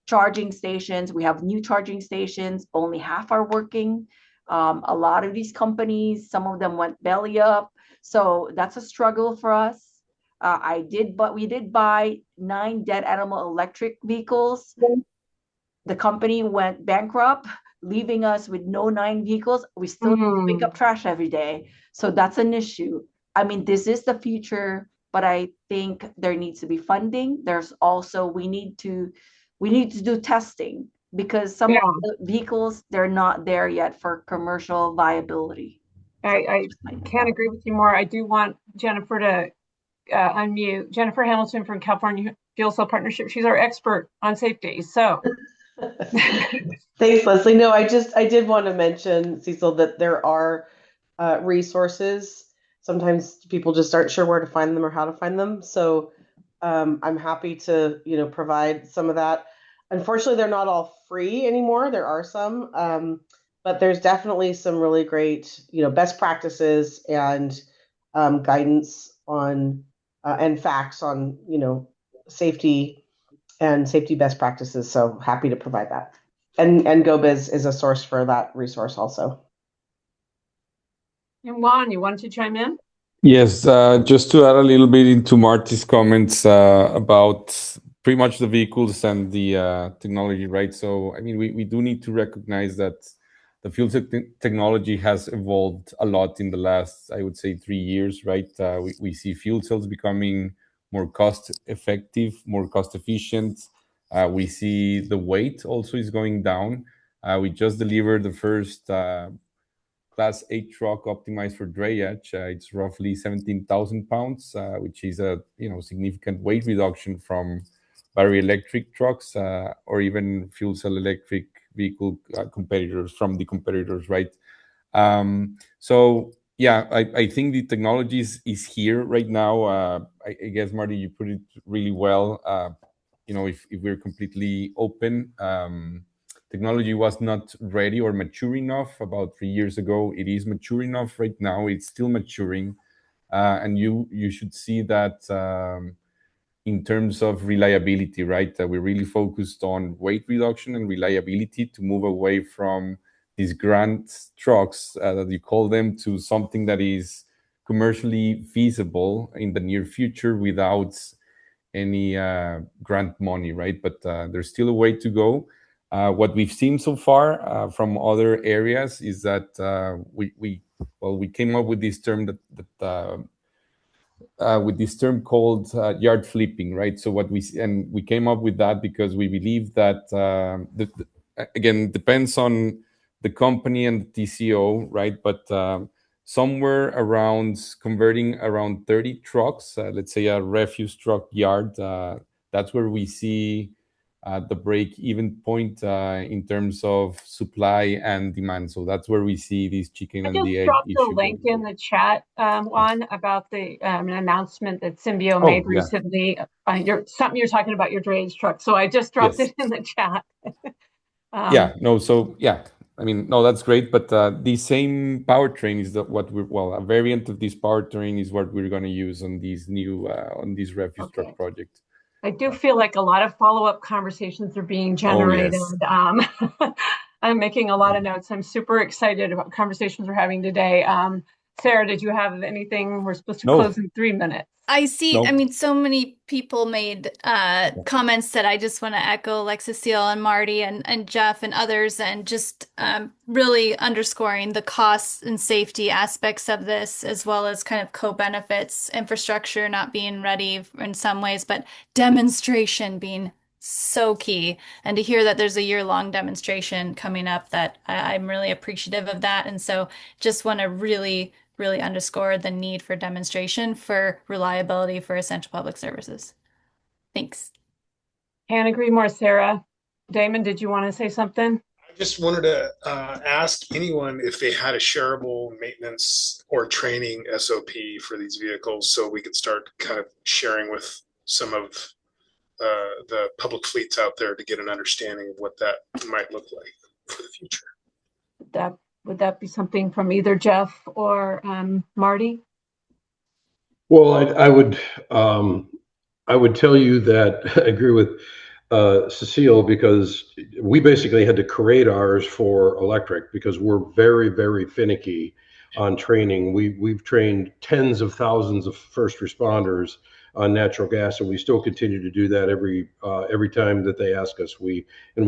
Charging stations, we have new charging stations, only half are working. A lot of these companies, some of them went belly up. So that's a struggle for us. We did buy 9 dead animal electric vehicles. The company went bankrupt, leaving us with no 9 vehicles. We still pick up trash every day. So that's an issue. I mean, this is the future, but I think there needs to be funding. There's also, we need to do testing because some of the vehicles, they're not there yet for commercial viability. I can't agree with you more. I do want Jennifer to unmute. Jennifer Hamilton from California Fuel Cell Partnership. She's our expert on safety. So thanks, Leslie. No, I did want to mention, Cecil, that there are resources. Sometimes people just aren't sure where to find them or how to find them. So I'm happy to, provide some of that. Unfortunately, they're not all free anymore. There are some, but there's definitely some really great, best practices and guidance on and facts on, safety and safety best practices. So happy to provide that. And GoBiz is a source for that resource also. And Juan, you wanted to chime in? Yes, just to add a little bit into Marty's comments about pretty much the vehicles and the technology, right? So, I mean, we do need to recognize that the fuel technology has evolved a lot in the last, I would say, 3 years, right? We see fuel cells becoming more cost effective, more cost efficient. We see the weight also is going down. We just delivered the first Class 8 truck optimized for drayage. It's roughly 17,000 pounds, which is a significant weight reduction from battery electric trucks or even fuel cell electric vehicle competitors, right? So yeah, I think the technology is here right now. I guess, Marty, you put it really well. If we're completely open, technology was not ready or mature enough about 3 years ago. It is mature enough right now. It's still maturing. And you should see that in terms of reliability, right? We're really focused on weight reduction and reliability to move away from these grand trucks that you call them to something that is commercially feasible in the near future without any grant money, right? But there's still a way to go. What we've seen so far from other areas is that we came up with this term that with this term called yard flipping, right? So what we see, and we came up with that because we believe that again, it depends on the company and the TCO, right? But somewhere around converting around 30 trucks, let's say a refuse truck yard, that's where we see the break-even point in terms of supply and demand. So that's where we see this chicken I and the just egg dropped a issue. link in the chat, Juan, about the an announcement that Symbio Oh, made yeah. recently. Something you're talking about your drayage truck. So I just dropped Yes. it in the chat. Yeah, no, so yeah, I mean, no, that's great, but the same powertrain is a variant of this powertrain is what we're going to use on these new on these refuse truck projects. I do feel like a lot of follow-up conversations are being generated. Oh, yes. I'm making a lot of notes. I'm super excited about conversations we're having today. Sarah, did you have anything? We're supposed to close in 3 minutes. I see. I mean, so many people made comments that I just want to echo, like Cecile and Marty and Jeff and others, and just really underscoring the costs and safety aspects of this, as well as kind of co-benefits, infrastructure not being ready in some ways, but demonstration being so key. And to hear that there's a year-long demonstration coming up, that I'm really appreciative of that. And so just want to really underscore the need for demonstration for reliability for essential public services. Thanks. Can't agree more, Sarah. Damon, did you want to say something? I just wanted to ask anyone if they had a shareable maintenance or training SOP for these vehicles so we could start kind of sharing with some of the public fleets out there to get an understanding of what that might look like for the future. Would that be something from either Jeff or Marty? Well, I would tell you that I agree with Cecile, because we basically had to create ours for electric because we're very, very finicky on training. We've trained tens of thousands of first responders on natural gas, and we still continue to do that every time that they ask us. We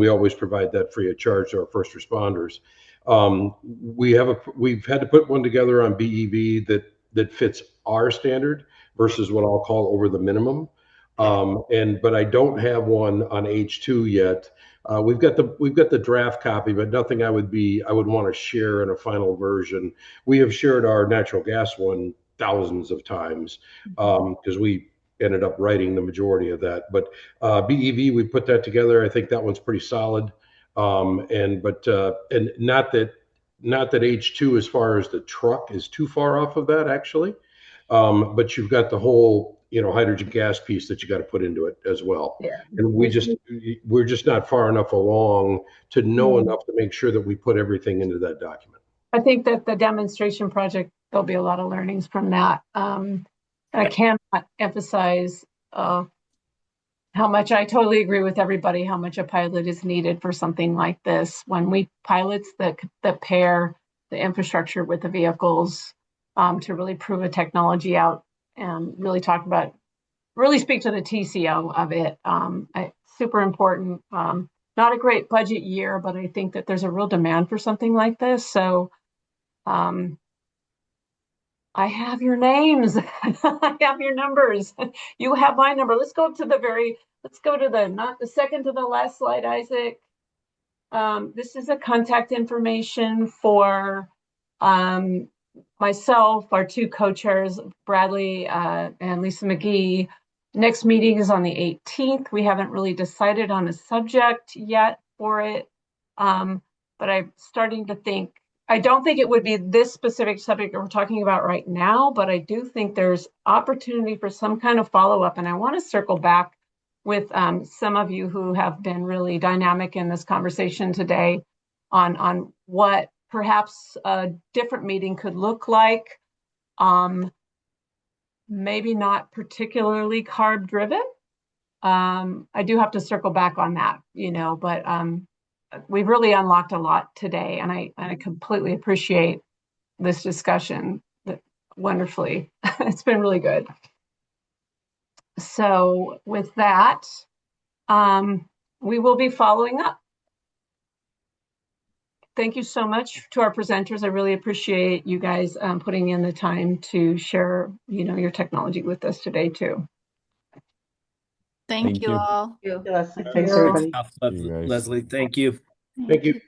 always provide that free of charge to our first responders. We've had to put one together on BEV that fits our standard versus what I'll call over the minimum. But I don't have one on H2 yet. We've got the draft copy, but nothing I would want to share in a final version. We have shared our natural gas one thousands of times because we ended up writing the majority of that. But BEV, we put that together. I think that one's pretty solid. And not that H2 as far as the truck is too far off of that actually. But you've got the whole, hydrogen gas piece that you got to put into it as well. Yeah. And we're just not far enough along to know enough to make sure that we put everything into that document. I think that the demonstration project, there'll be a lot of learnings from that. I cannot emphasize how much I totally agree with everybody, how much a pilot is needed for something like this. When we pilots that pair the infrastructure with the vehicles to really prove a technology out and really speak to the TCO of it. Super important. Not a great budget year, but I think that there's a real demand for something like this. So I have your names. I have your numbers. You have my number. Let's go to not the second to the last slide, Isaac. This is the contact information for myself, our two co-chairs, Bradley and Lisa McGee. Next meeting is on the 18th. We haven't really decided on a subject yet for it, but I'm starting to think, I don't think it would be this specific subject that we're talking about right now, but I do think there's opportunity for some kind of follow-up. And I want to circle back with some of you who have been really dynamic in this conversation today on what perhaps a different meeting could look like. Maybe not particularly CARB driven. I do have to circle back on that, but we've really unlocked a lot today, and I completely appreciate this discussion wonderfully. It's been really good. So with that, we will be following up. Thank you so much to our presenters. I really appreciate you guys putting in the time to share, your technology with us today too. Thank you all. Yes, thanks everybody. Leslie, thank you. Thank you.